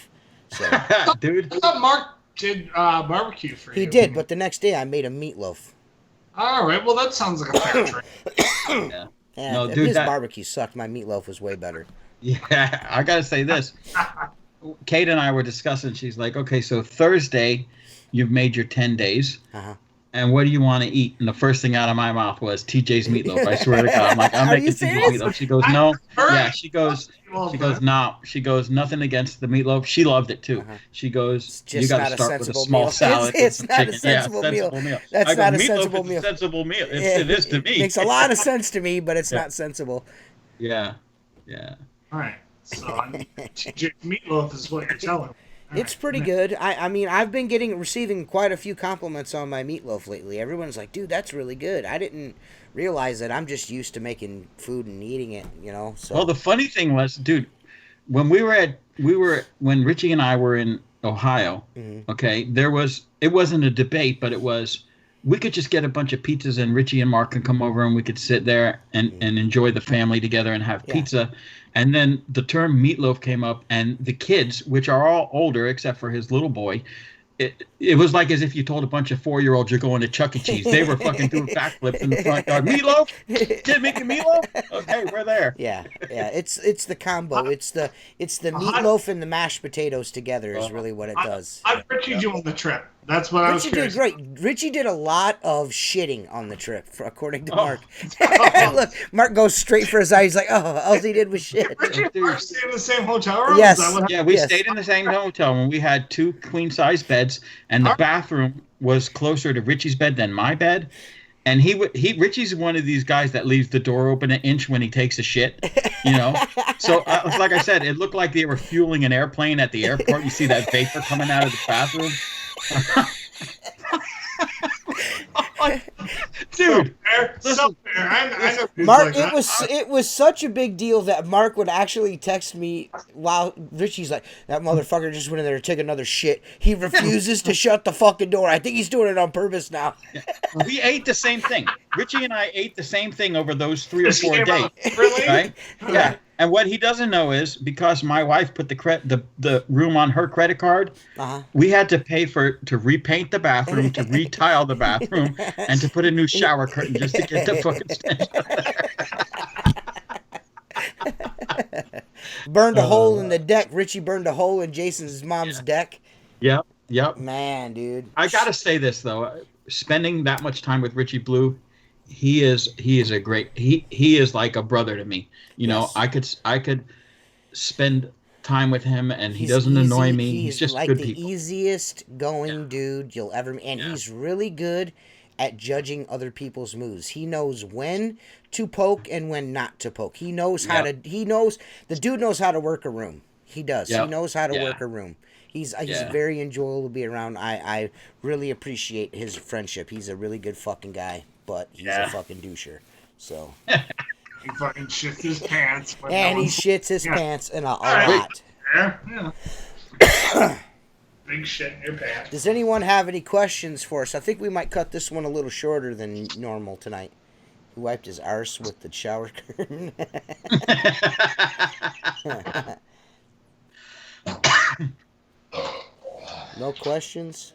So Dude. I thought Mark did barbecue for you. he did, but the next day I made a meatloaf. All right, well that sounds like a fair trade. Yeah. Yeah, No, if dude, his that- barbecue sucked. My meatloaf was way better. Yeah, I gotta say this. Kate and I were discussing. She's like, "Okay, so Thursday, you've made your 10 days, Uh-huh. and what do you want to eat?" And the first thing out of my mouth was TJ's meatloaf. I swear to God, I'm like, "I'm Are you making TJ's serious? meatloaf." She goes, "No." All right. Yeah, she goes, "No." She goes, "Nothing against the meatloaf." She loved it too. Uh-huh. She goes, It's "You just got not to a start with a sensible small meal. salad." It's with not some a chicken." sensible meal. That's I go, not a "Meatloaf sensible is meal." a sensible meal. Yeah. It is to me. Makes a lot of sense to me, but it's Yeah. not sensible. Yeah, yeah. All right, so I mean, TJ meatloaf is what you're telling me. All It's right. pretty good. I mean, I've been receiving quite a few compliments on my meatloaf lately. Everyone's like, dude, that's really good. I didn't realize that. I'm just used to making food and eating it, you know? So Well, the funny thing was, dude, when when Richie and I were in Ohio, Mhm. okay, it wasn't a debate, but it was, we could just get a bunch of pizzas and Richie and Mark can come over and we could sit there and enjoy the family together and have Yeah. pizza. And then the term meatloaf came up, and the kids, which are all older except for his little boy, it was like as if you told a bunch of 4-year-olds you're going to Chuck E. Cheese. They were fucking doing backflips in the front yard. Meatloaf? Kid making meatloaf? Okay, we're there. yeah, it's the combo. It's the meatloaf and the mashed potatoes together is really what it does. How'd Richie do on the trip? That's what I was Richie did curious. great. Richie did a lot of shitting on the trip, according to Oh. Mark. Look, Mark goes straight for his eye. He's like, "Oh, all he did was shit." Richie and Mark stayed in the same hotel room? Yes. Is that what Yeah, we Yes. stayed in the same hotel and we had 2 queen-size beds, and the bathroom was closer to Richie's bed than my bed. And Richie's one of these guys that leaves the door open an inch when he takes a shit, you know. So, like I said, it looked like they were fueling an airplane at the airport. You see that vapor coming out of the bathroom, dude. Somewhere. I know Mark, like it was such a big deal that Mark would actually text me while Richie's like, that motherfucker just went in there to take another shit. He refuses to shut the fucking door. I think he's doing it on purpose now. We ate the same thing. Richie and I ate the same thing over those 3 or 4 days. Really? Right? Yeah. And what he doesn't know is because my wife put the room on her credit card, we had to pay to repaint the bathroom, to retile the bathroom, and to put a new shower curtain just to get the fucking stench out there. Burned a hole in the deck. Richie burned a hole in Jason's mom's deck. Yep. Man, dude. I gotta say this though, spending that much time with Richie Blue, he is a great he is like a brother to me. You know, I could spend time with him and he doesn't annoy me. He's just like good the people. Easiest going dude you'll ever meet, and he's really good at judging other people's moves. He knows when to poke and when not to poke. He knows how to. The dude knows how to work a room. He does. He knows how to work a room. He's very enjoyable to be around. I really appreciate his friendship. He's a really good fucking guy, but he's a fucking doucher. So. He fucking shits his pants. And he shits his pants in a lot. Yeah. Big shit in your pants. Does anyone have any questions for us? I think we might cut this one a little shorter than normal tonight. He wiped his arse with the shower curtain. No questions?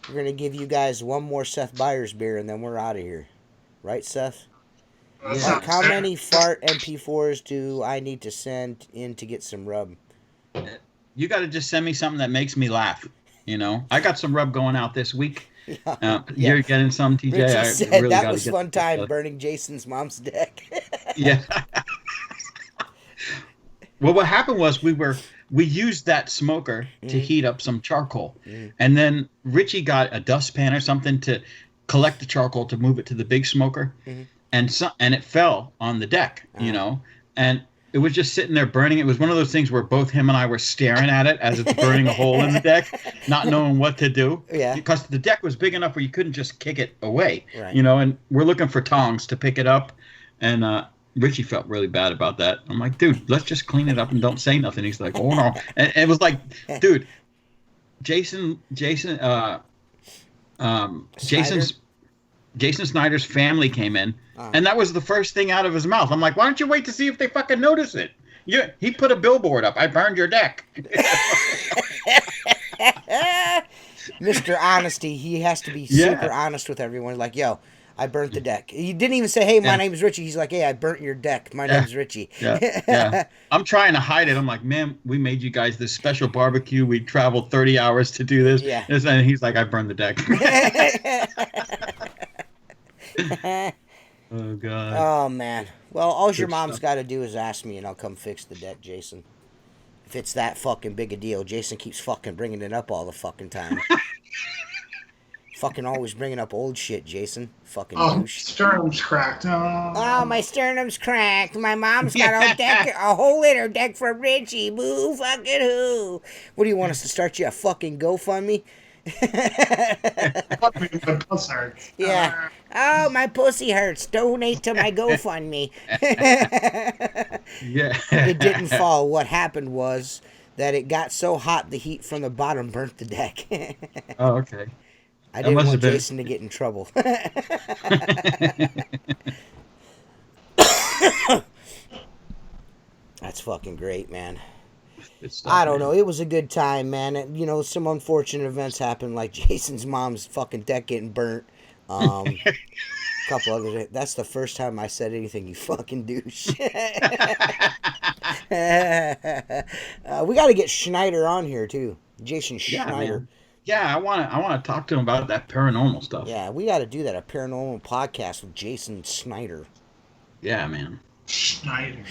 We're going to give you guys one more Seth Byers beer and then we're out of here. Right, Seth? Like, how many fart MP4s do I need to send in to get some rub? You got to just send me something that makes me laugh. You know, I got some rub going out this week. You're getting some, TJ. Richie said really that was fun time burning Jason's mom's deck. Yeah. Well, what happened was we used that smoker to heat up some charcoal, and then Richie got a dustpan or something to collect the charcoal to move it to the big smoker. And it fell on the deck, you know, and it was just sitting there burning. It was one of those things where both him and I were staring at it as it's burning a hole in the deck, not knowing what to do. Yeah. Because the deck was big enough where you couldn't just kick it away, you know, and we're looking for tongs to pick it up. And Richie felt really bad about that. I'm like, dude, let's just clean it up and don't say nothing. He's like, oh, no. And it was like, dude, Jason Snyder's family came in, and that was the first thing out of his mouth. I'm like, why don't you wait to see if they fucking notice it? He put a billboard up. I burned your deck. Mr. Honesty. He has to be super honest with everyone. Like, yo, I burnt the deck. He didn't even say, hey, my name's Richie. He's like, hey, I burnt your deck. My name's Richie. I'm trying to hide it. I'm like, man, we made you guys this special barbecue. We traveled 30 hours to do this. Yeah. And he's like, I burned the deck. Oh, God. Oh, man. Well, all your mom's got to do is ask me, and I'll come fix the deck, Jason. If it's that fucking big a deal. Jason keeps fucking bringing it up all the fucking time. Fucking always bringing up old shit, Jason. Fucking douche. Sternum's cracked. Oh, my sternum's cracked. My mom's got a hole in her deck for Richie. Boo fucking who. What do you want us to start you a fucking GoFundMe? My puss hurts. Yeah. Oh, my pussy hurts. Donate to my GoFundMe. Yeah. It didn't fall. What happened was that it got so hot the heat from the bottom burnt the deck. Oh, okay. I didn't want Jason to get in trouble. That's fucking great, man. I don't know. It was a good time, man. You know, some unfortunate events happened, like Jason's mom's fucking deck getting burnt. A couple other. That's the first time I said anything. You fucking douche. We got to get Schneider on here too. Jason Schneider. Man. Yeah, I want to talk to him about that paranormal stuff. Yeah, we got to do that. A paranormal podcast with Jason Snyder. Yeah, man. Schneider.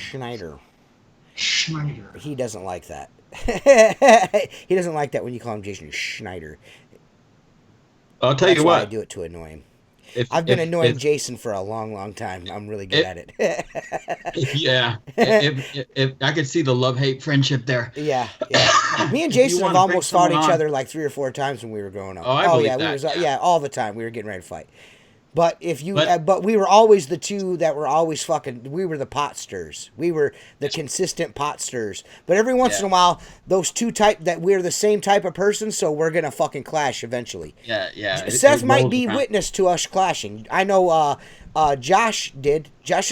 He doesn't like that. He doesn't like that when you call him Jason Schneider. I'll tell you what. I do it to annoy him. I've been annoying Jason for a long, long time. I'm really good at it. Yeah. If I could see the love-hate friendship there. Yeah. Me and Jason have almost fought each other like 3 or 4 times when we were growing up. Oh, I believe that. Yeah, all the time. We were getting ready to fight. But if you, but we were always the two that were always fucking. We were the pot stirs. We were the consistent pot stirs. But every once in a while, those two we're the same type of person, so we're gonna fucking clash eventually. Yeah. Seth might be witness to us clashing. I know. Josh did. Josh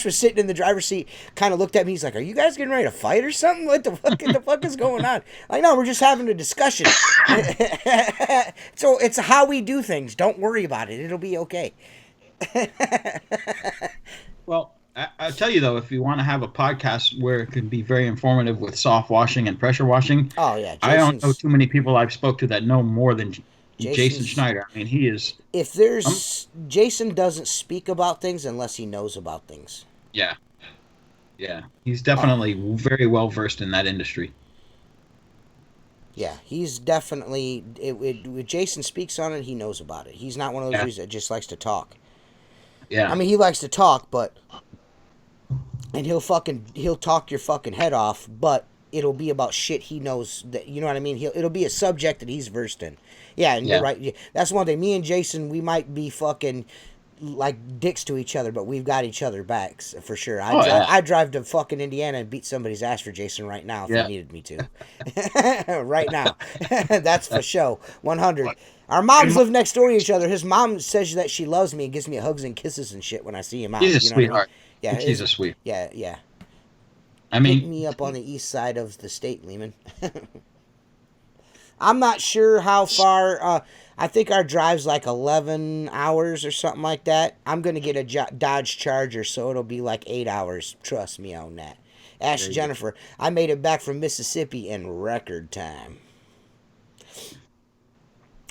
was sitting in the driver's seat, kind of looked at me. He's like, "Are you guys getting ready to fight or something? What the fuck is going on?" Like, no, we're just having a discussion. So it's how we do things. Don't worry about it. It'll be okay. Well, I'll tell you though, if you want to have a podcast where it can be very informative with soft washing and pressure washing, oh yeah, I don't know too many people I've spoke to that know more than Jason Schneider. I mean, he is. If there's Jason doesn't speak about things unless he knows about things. Yeah, he's definitely very well versed in that industry. Yeah, he's definitely. If Jason speaks on it, he knows about it. He's not one of those dudes that just likes to talk. Yeah, I mean, he likes to talk, and he'll talk your fucking head off, but it'll be about shit he knows that, you know what I mean? It'll be a subject that he's versed in. Yeah, and you're right. That's one thing. Me and Jason, we might be fucking like dicks to each other, but we've got each other backs for sure. I drive to fucking Indiana and beat somebody's ass for Jason right now if he needed me to. Right now. That's for show. 100. Our moms live next door to each other. His mom says that she loves me and gives me hugs and kisses and shit when I see him out. He's a sweetheart. I mean? Yeah, he's a sweet. Yeah. I mean, pick me up on the east side of the state, Lehman. I'm not sure how far. I think our drive's like 11 hours or something like that. I'm going to get a Dodge Charger, so it'll be like 8 hours. Trust me on that. Ask Jennifer. I made it back from Mississippi in record time.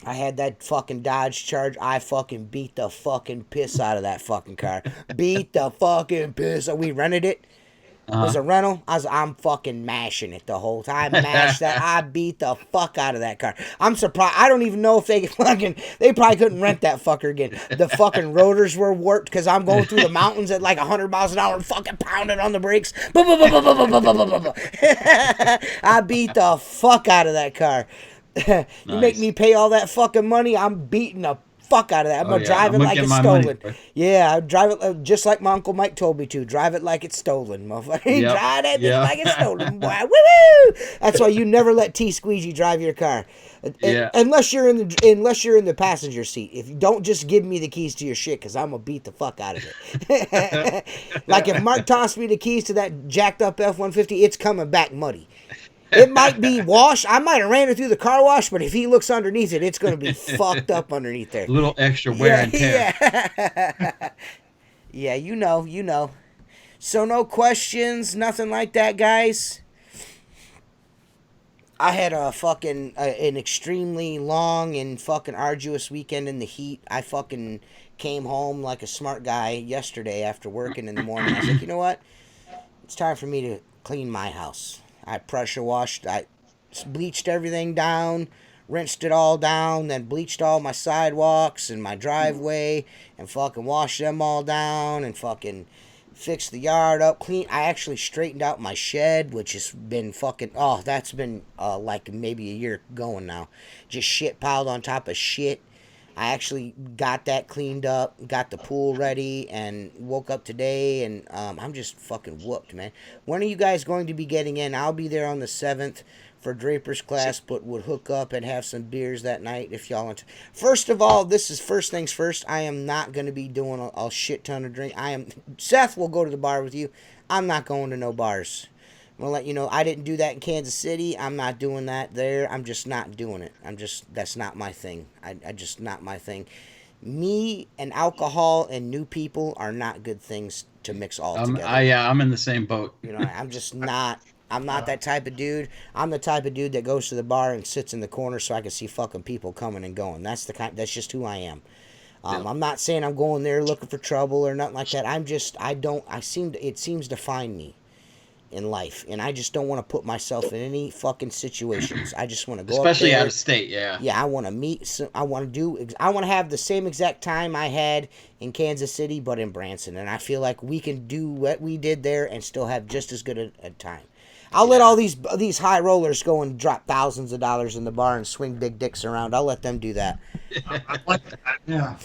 I had that fucking Dodge Charger. I fucking beat the fucking piss out of that fucking car. Beat the fucking piss. We rented it. It was a rental. I'm fucking mashing it the whole time. Mashed that. I beat the fuck out of that car. I'm surprised. I don't even know if they probably couldn't rent that fucker again. The fucking rotors were warped because I'm going through the mountains at like 100 miles an hour and fucking pounding on the brakes. I beat the fuck out of that car. You make me pay all that fucking money, I'm beating the fuck out of that. I'm gonna drive it like it's stolen. I drive it just like my Uncle Mike told me to. Drive it like it's stolen, motherfucker. Drive that bitch like it's stolen, boy. Woo! That's why you never let Squeegee drive your car, unless you're in the passenger seat. If you don't, just give me the keys to your shit, because I'm gonna beat the fuck out of it. Like if Mark tossed me the keys to that jacked up F-150, it's coming back muddy. It might be washed. I might have ran it through the car wash, but if he looks underneath it, it's going to be fucked up underneath there. A little extra wear and tear. Yeah, you know. So no questions, nothing like that, guys. I had a fucking an extremely long and fucking arduous weekend in the heat. I fucking came home like a smart guy yesterday after working in the morning. I was like, you know what? It's time for me to clean my house. I pressure washed, I bleached everything down, rinsed it all down, then bleached all my sidewalks and my driveway, and fucking washed them all down, and fucking fixed the yard up, clean. I actually straightened out my shed, which has been fucking, that's been like maybe a year going now. Just shit piled on top of shit. I actually got that cleaned up, got the pool ready, and woke up today, and I'm just fucking whooped, man. When are you guys going to be getting in? I'll be there on the 7th for Draper's class, but would hook up and have some beers that night if y'all want to. First of all, this is first things first. I am not going to be doing a shit ton of drink. Seth will go to the bar with you. I'm not going to no bars. I'm going to let you know, I didn't do that in Kansas City. I'm not doing that there. I'm just not doing it. That's not my thing. I just not my thing. Me and alcohol and new people are not good things to mix all together. I'm in the same boat. You know, I'm not that type of dude. I'm the type of dude that goes to the bar and sits in the corner so I can see fucking people coming and going. That's just who I am. I'm not saying I'm going there looking for trouble or nothing like that. It seems to find me in life, and I just don't want to put myself in any fucking situations. I just want to go especially up there, out of state. Yeah, I want to meet. I want to have the same exact time I had in Kansas City, but in Branson, and I feel like we can do what we did there and still have just as good a time. I'll let all these high rollers go and drop thousands of dollars in the bar and swing big dicks around. I'll let them do that. I like that. Yeah.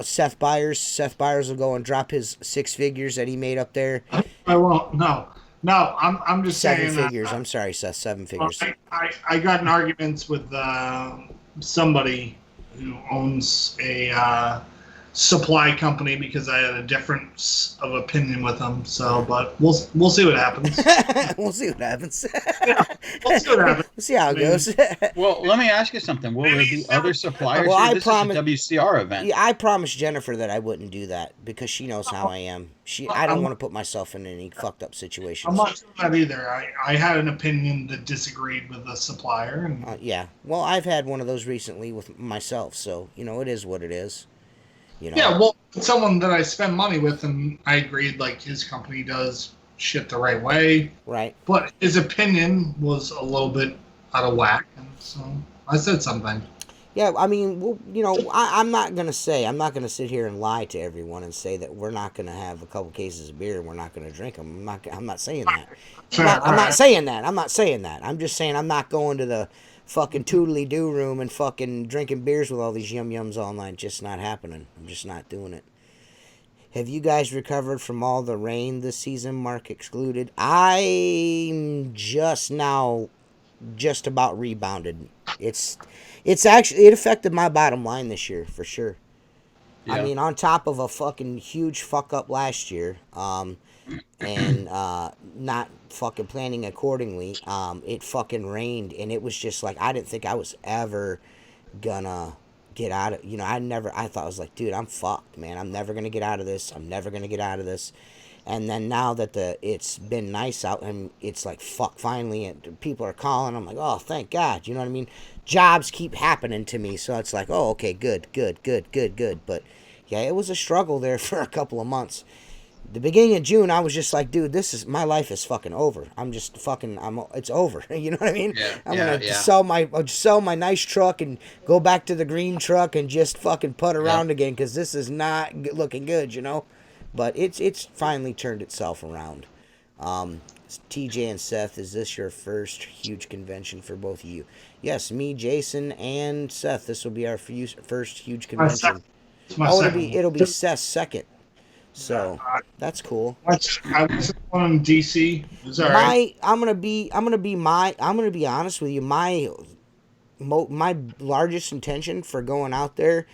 Seth Byers. Seth Byers will go and drop his 6 figures that he made up there. I won't. No, no. I'm just Seven saying. figures. I'm sorry, Seth. 7 figures. I got in arguments with somebody who owns a supply company because I had a difference of opinion with them. So, but we'll see what happens. We'll see what happens. Yeah, we'll see what happens. We'll see how it goes. Well, let me ask you something. Will there be other suppliers Well, here? I This promise- is a WCR event. Yeah, I promised Jennifer that I wouldn't do that because she knows how I am. I don't want to put myself in any fucked up situations. I'm not doing that either. I had an opinion that disagreed with the supplier. And Yeah. Well, I've had one of those recently with myself, so it is what it is. Yeah, well, someone that I spend money with, and I agreed, like, his company does shit the right way. Right. But his opinion was a little bit out of whack, and so I said something. Yeah, I mean, well, I'm not gonna sit here and lie to everyone and say that we're not gonna have a couple cases of beer and we're not gonna drink them. I'm not saying that. I'm not saying that. I'm just saying I'm not going to the fucking toodly doo room and fucking drinking beers with all these yum yums all night. Just not happening. I'm just not doing it. Have you guys recovered from all the rain this season, Mark excluded? I'm just about rebounded. It's actually, it affected my bottom line this year for sure. Yeah. I mean, on top of a fucking huge fuck up last year, and not fucking planning accordingly, it fucking rained, and it was just like I didn't think I was ever gonna get out of. I thought I was like, dude, I'm fucked, man. I'm never gonna get out of this. And then now that it's been nice out and it's like fuck finally and people are calling, I'm like, oh thank God, you know what I mean? Jobs keep happening to me, so it's like, oh okay, good. But yeah, it was a struggle there for a couple of months. The beginning of June, I was just like, dude, my life is fucking over. It's over. You know what I mean? Yeah, I'm gonna sell my nice truck and go back to the green truck and just fucking putt around again because this is not looking good, But it's finally turned itself around. TJ and Seth, is this your first huge convention for both of you? Yes, me, Jason, and Seth. This will be our first huge convention. It'll be Seth's second. So that's cool. I was in DC. I'm gonna be honest with you. My largest intention for going out there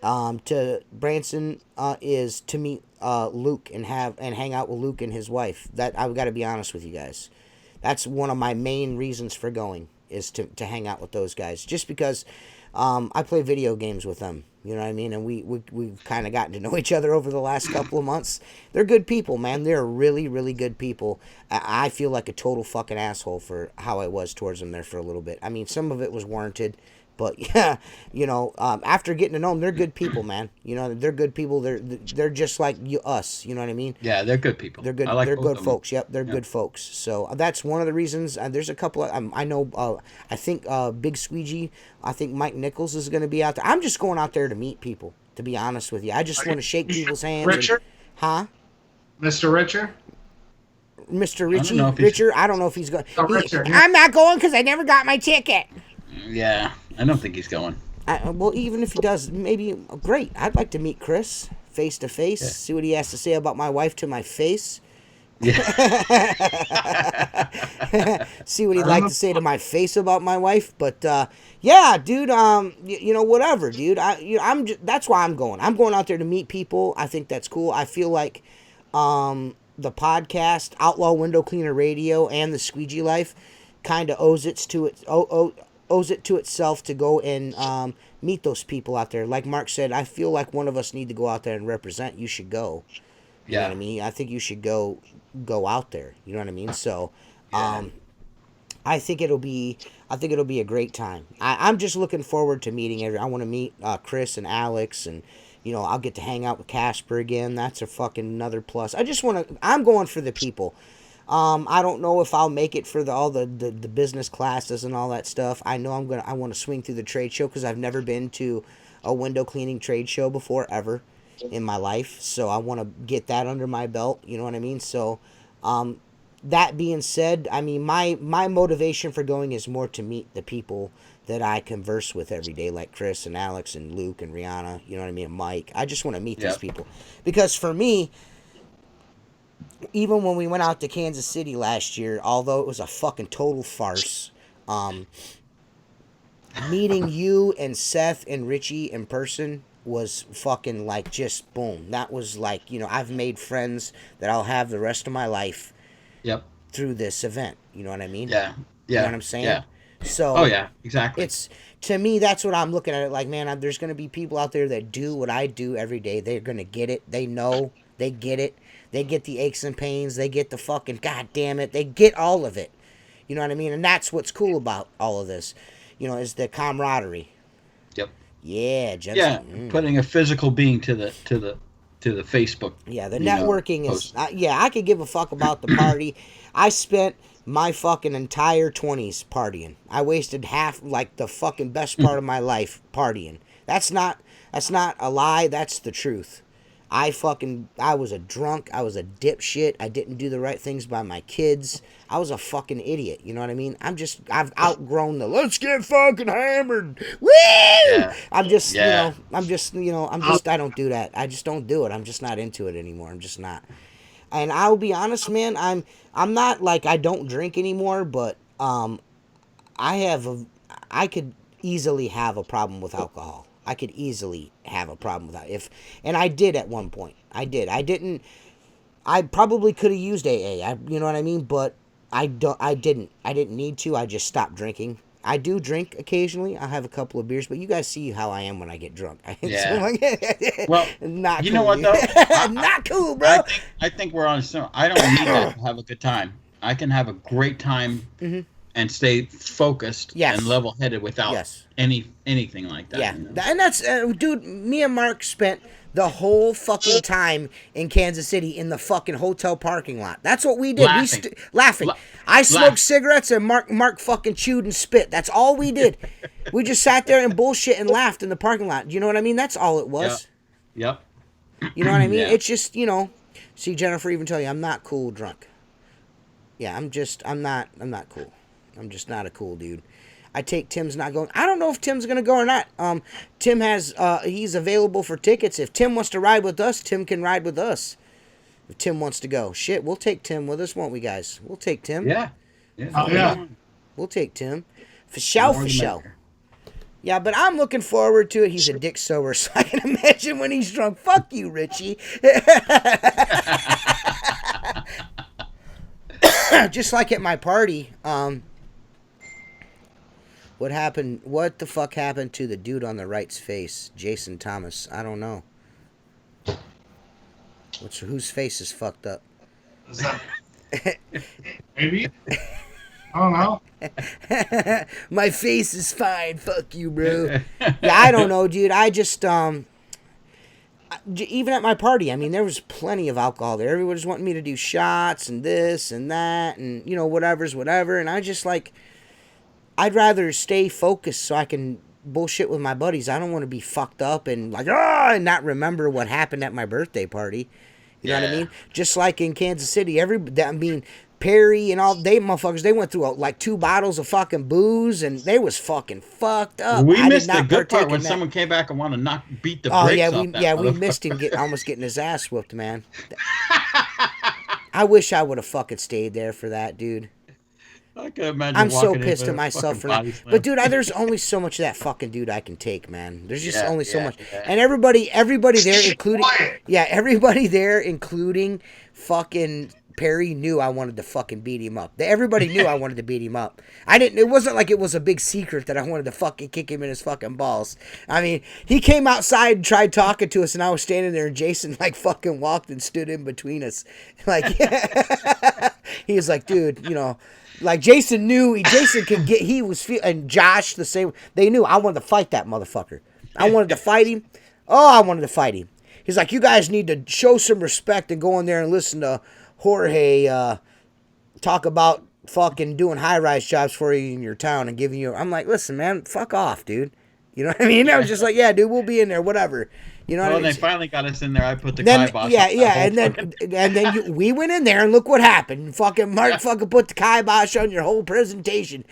to Branson is to meet Luke and hang out with Luke and his wife. That I've got to be honest with you guys. That's one of my main reasons for going is to hang out with those guys. Just because I play video games with them. You know what I mean? And we've kind of gotten to know each other over the last couple of months. They're good people, man. They're really, really good people. I feel like a total fucking asshole for how I was towards them there for a little bit. I mean, some of it was warranted. But yeah, after getting to know them, they're good people, man. They're good people. They're just like us. You know what I mean? Yeah, they're good people. They're good. They're good folks. Yep, they're good folks. So that's one of the reasons. There's a couple. I know. I think Big Squeegee. I think Mike Nichols is going to be out there. I'm just going out there to meet people. To be honest with you, I just want to shake people's hands. Richard? Mr. Richard? Mr. Richard? I don't know if he's going. Richard. I'm not going because I never got my ticket. Yeah, I don't think he's going. Well, even if he does, maybe great. I'd like to meet Chris face to face, see what he has to say about my wife to my face. Yeah. See what he'd like to say to my face about my wife. But yeah, dude. Whatever, dude. That's why I'm going. I'm going out there to meet people. I think that's cool. I feel like the podcast, Outlaw Window Cleaner Radio, and the Squeegee Life, kind of owes it to itself to go and meet those people out there. Like Mark said, I feel like one of us need to go out there and represent. You should go. You know what I mean? I think you should go out there. You know what I mean? So, I think it'll be a great time. I'm just looking forward to meeting I want to meet Chris and Alex, and I'll get to hang out with Casper again. That's a fucking another plus. I'm going for the people. I don't know if I'll make it for all the business classes and all that stuff. I know I want to swing through the trade show because I've never been to a window cleaning trade show before ever in my life. So I want to get that under my belt. You know what I mean? So, that being said, I mean, my motivation for going is more to meet the people that I converse with every day, like Chris and Alex and Luke and Rihanna, you know what I mean, and Mike. I just want to meet these people. Because for me, even when we went out to Kansas City last year, although it was a fucking total farce, meeting you and Seth and Richie in person was fucking like just boom. That was like, you know, I've made friends that I'll have the rest of my life through this event. You know what I mean? Yeah. You know what I'm saying? Yeah. So oh yeah, exactly. It's, to me, that's what I'm looking at it like, man, there's going to be people out there that do what I do every day. They're going to get it. They know. They get it. They get the aches and pains. They get the fucking, god damn it. They get all of it. You know what I mean? And that's what's cool about all of this, you know, is the camaraderie. Yep. Yeah, Jensen. Yeah, putting a physical being to the Facebook. Yeah, the networking is. I could give a fuck about the party. I spent my fucking entire 20s partying. I wasted half, like the fucking best part of my life partying. That's not a lie. That's the truth. I was a drunk. I was a dipshit. I didn't do the right things by my kids. I was a fucking idiot. You know what I mean? I've outgrown the let's get fucking hammered. Woo! Yeah. I don't do that. I just don't do it. I'm just not into it anymore. I'm just not. And I'll be honest, man, I'm not like I don't drink anymore, but I could easily have a problem with alcohol. I could easily have a problem with that. And I did at one point. I did. I probably could have used AA. You know what I mean? But I didn't need to. I just stopped drinking. I do drink occasionally. I have a couple of beers, but you guys see how I am when I get drunk. Yeah. Well, not you cool. know what though? Not cool, bro. I think we're on. I don't need that to have a good time. I can have a great time and stay focused and level-headed without anything like that. Yeah, you know? And that's dude. Me and Mark spent the whole fucking time in Kansas City in the fucking hotel parking lot. That's what we did. Laughing. I smoked cigarettes and Mark fucking chewed and spit. That's all we did. We just sat there and bullshit and laughed in the parking lot. You know what I mean? That's all it was. Yep. You know what I mean? It's just, you know. See, Jennifer even tell you I'm not cool drunk. Yeah, I'm not cool. I'm just not a cool dude. I take Tim's not going. I don't know if Tim's going to go or not. Tim has, he's available for tickets. If Tim wants to ride with us, Tim can ride with us. If Tim wants to go. Shit, we'll take Tim with us, won't we, guys? We'll take Tim. Yeah. We'll take Tim. For show. Yeah, but I'm looking forward to it. He's a dick sober, so I can imagine when he's drunk. Fuck you, Richie. Just like at my party, what happened? What the fuck happened to the dude on the right's face, Jason Thomas? I don't know. Whose face is fucked up? Is that maybe? I don't know. My face is fine. Fuck you, bro. Yeah, I don't know, dude. I just even at my party, I mean, there was plenty of alcohol there. Everyone was wanting me to do shots and this and that and, you know, whatever's whatever. And I just like, I'd rather stay focused so I can bullshit with my buddies. I don't want to be fucked up and like, and not remember what happened at my birthday party. You know what I mean? Just like in Kansas City, Perry and all, they motherfuckers, they went through like 2 bottles of fucking booze and they was fucking fucked up. We missed the good part when someone came back and wanted to beat the brakes off that we missed him almost getting his ass whooped, man. I wish I would have fucking stayed there for that, dude. I can imagine. I'm so pissed at myself for that. But dude, there's only so much of that fucking dude I can take, man. There's just only so much. Yeah. And everybody there, including fucking Perry, knew I wanted to fucking beat him up. Everybody knew I wanted to beat him up. It wasn't like it was a big secret that I wanted to fucking kick him in his fucking balls. I mean, he came outside and tried talking to us, and I was standing there, and Jason like fucking walked and stood in between us. Like, he was like, dude, you know. Like, Jason knew, and Josh, the same, they knew I wanted to fight that motherfucker. I wanted to fight him. I wanted to fight him. He's like, you guys need to show some respect and go in there and listen to Jorge talk about fucking doing high-rise jobs for you in your town and giving you, I'm like, listen, man, fuck off, dude. You know what I mean? I was just like, yeah, dude, we'll be in there, whatever. You know Well, what I they mean? finally got us in there. I put the Then kibosh. yeah, on that yeah, whole and then we went in there and look what happened. Fucking Mark fucking put the kibosh on your whole presentation.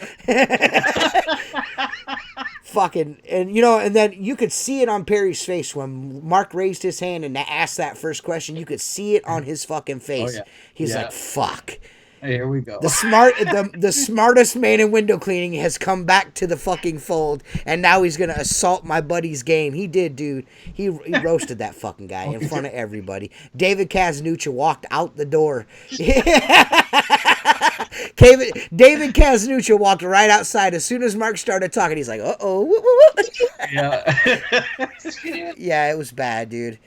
Fucking and then you could see it on Perry's face when Mark raised his hand and asked that first question. You could see it on his fucking face. yeah. He's Yeah. like, "Fuck." Hey, here we go. The smartest man in window cleaning has come back to the fucking fold, and now he's gonna assault my buddy's game. He did, dude. He roasted that fucking guy in front of everybody. David Casnuccia walked out the door. David Casnuccia walked right outside as soon as Mark started talking. He's like, "Uh-oh." Yeah. Yeah, it was bad, dude.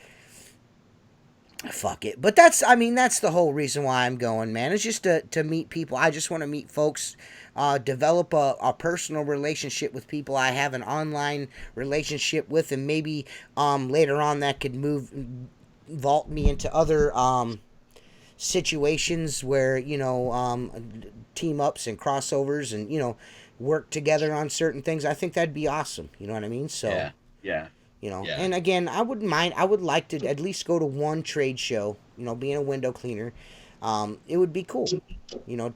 Fuck it. But that's the whole reason why I'm going, man. It's just to meet people. I just want to meet folks, develop a personal relationship with people I have an online relationship with, and maybe later on that could vault me into other situations where, team ups and crossovers and, work together on certain things. I think that'd be awesome. You know what I mean? So Yeah. Yeah. Yeah. And again, I wouldn't mind. I would like to at least go to one trade show. Being a window cleaner, it would be cool. To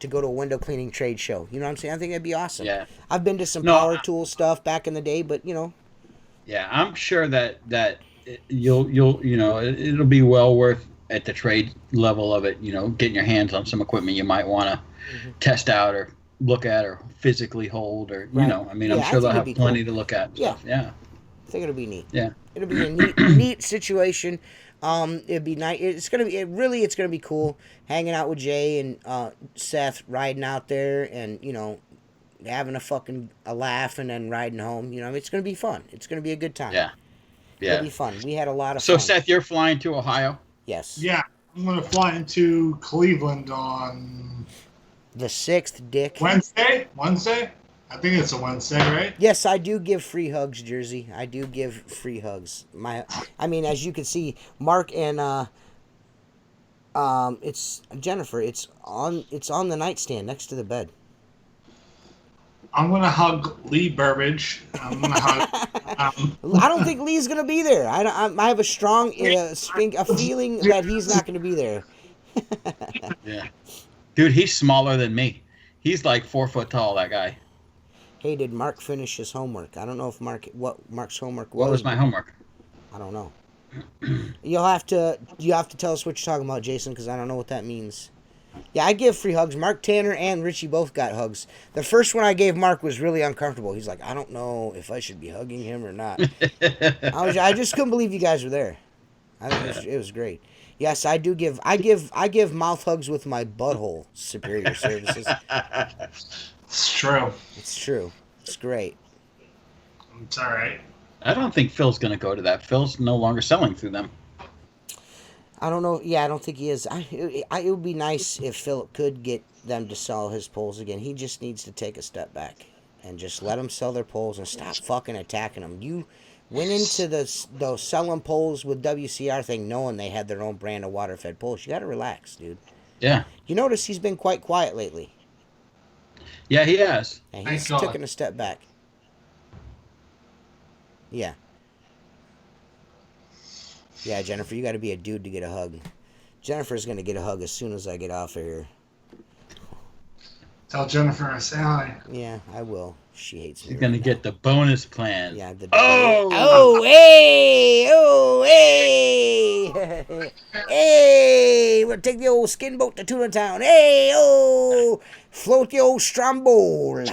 go to a window cleaning trade show. You know what I'm saying? I think that'd be awesome. Yeah. I've been to some power tool stuff back in the day, but Yeah, I'm sure that it'll be well worth at the trade level of it. Getting your hands on some equipment you might want to test out or look at or physically hold or Right. I'm sure they'll have plenty to look at. Yeah. Stuff. Yeah. I think it'll be neat. Yeah. It'll be a neat situation. It'd be nice. It's gonna be cool hanging out with Jay and Seth, riding out there and having a laugh and then riding home. It's gonna be fun. It's gonna be a good time. Yeah. Yeah. It'll be fun. We had a lot of So fun. Seth, you're flying to Ohio? Yes. Yeah, I'm gonna fly into Cleveland on The 6th, Dick. Wednesday. I think it's a Wednesday, right? Yes, I do give free hugs, Jersey. I do give free hugs. As you can see, Mark and it's Jennifer. It's on the nightstand next to the bed. I'm gonna hug Lee Burbage. I'm gonna hug. I don't think Lee's gonna be there. I have a strong feeling that he's not gonna be there. Yeah. Dude, he's smaller than me. He's like 4 foot tall. That guy. Hey, did Mark finish his homework? I don't know if what Mark's homework was. What was my homework? I don't know. You have to tell us what you're talking about, Jason, because I don't know what that means. Yeah, I give free hugs. Mark Tanner and Richie both got hugs. The first one I gave Mark was really uncomfortable. He's like, I don't know if I should be hugging him or not. I just couldn't believe you guys were there. I think it was great. Yes, I do give. I give mouth hugs with my butthole. Superior Services. It's true. It's true. It's great. It's all right. I don't think Phil's going to go to that. Phil's no longer selling through them. I don't know. Yeah, I don't think he is. It would be nice if Philip could get them to sell his poles again. He just needs to take a step back and just let them sell their poles and stop fucking attacking them. You went into those selling poles with WCR thing knowing they had their own brand of water-fed poles. You got to relax, dude. Yeah. You notice he's been quite quiet lately. Yeah, he has. And he's Thank God. taken a step back. Yeah. Yeah, Jennifer, you got to be a dude to get a hug. Jennifer's going to get a hug as soon as I get off of here. Tell Jennifer I say hi. Yeah, I will. She hates me. He's going to get the bonus plan. Yeah. Oh, hey! Oh, hey! Hey! We'll take the old skin boat to Tuna Town. Hey! Oh! Float the old Stromboli.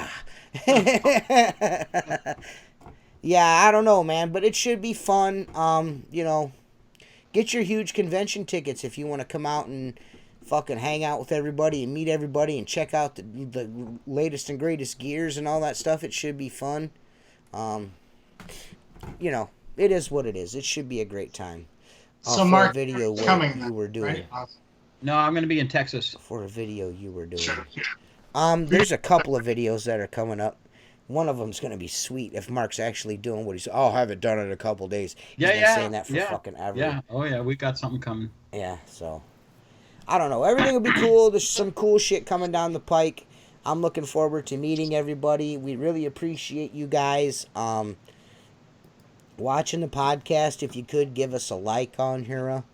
Yeah, I don't know, man, but it should be fun. Get your huge convention tickets if you want to come out and fucking hang out with everybody and meet everybody and check out the latest and greatest gears and all that stuff. It should be fun. It is what it is. It should be a great time. So Mark, video coming you were doing. Right? No, I'm going to be in Texas. For a video you were doing. Sure. Yeah. There's a couple of videos that are coming up. One of them's going to be sweet if Mark's actually doing what he's... Oh, I haven't done it in a couple days. He's been saying that for fucking ever. Yeah. Oh, yeah. We got something coming. Yeah, so... I don't know. Everything will be cool. There's some cool shit coming down the pike. I'm looking forward to meeting everybody. We really appreciate you guys. watching the podcast, if you could give us a like on here.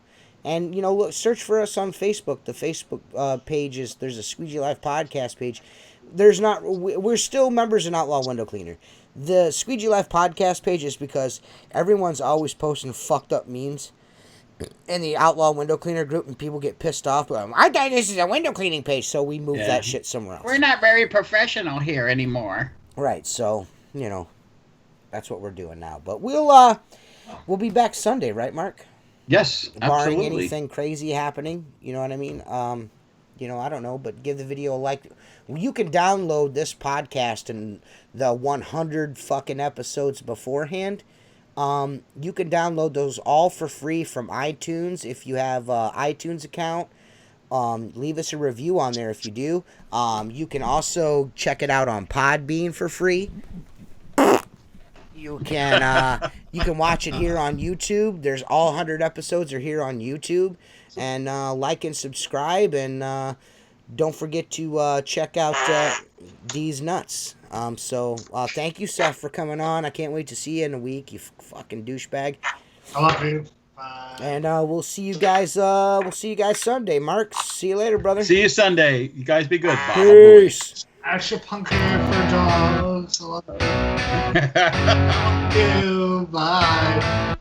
And, you know, look, search for us on Facebook. The Facebook page is, there's a Squeegee Life podcast page. We're still members in Outlaw Window Cleaner. The Squeegee Life podcast page is because everyone's always posting fucked up memes in the Outlaw Window Cleaner group, and people get pissed off. But I thought this is a window cleaning page, so we moved that shit somewhere else. We're not very professional here anymore. Right, so, you know, that's what we're doing now. But we'll be back Sunday, right, Mark? Yes, Barring absolutely. anything crazy happening, you know what I mean? You know, I don't know, but give the video a like. You can download this podcast and the 100 fucking episodes beforehand. You can download those all for free from iTunes if you have an iTunes account. Leave us a review on there if you do. You can also check it out on Podbean for free. You can watch it here on YouTube. There's all 100 episodes are here on YouTube. And like and subscribe, and don't forget to check out These Nuts. So thank you, Seth, for coming on. I can't wait to see you in a week, you fucking douchebag. I love you. Bye. And we'll see you guys. Sunday. Mark, see you later, brother. See you Sunday. You guys be good. Bye. Peace. Action punk hair for dogs. I love you. Bye.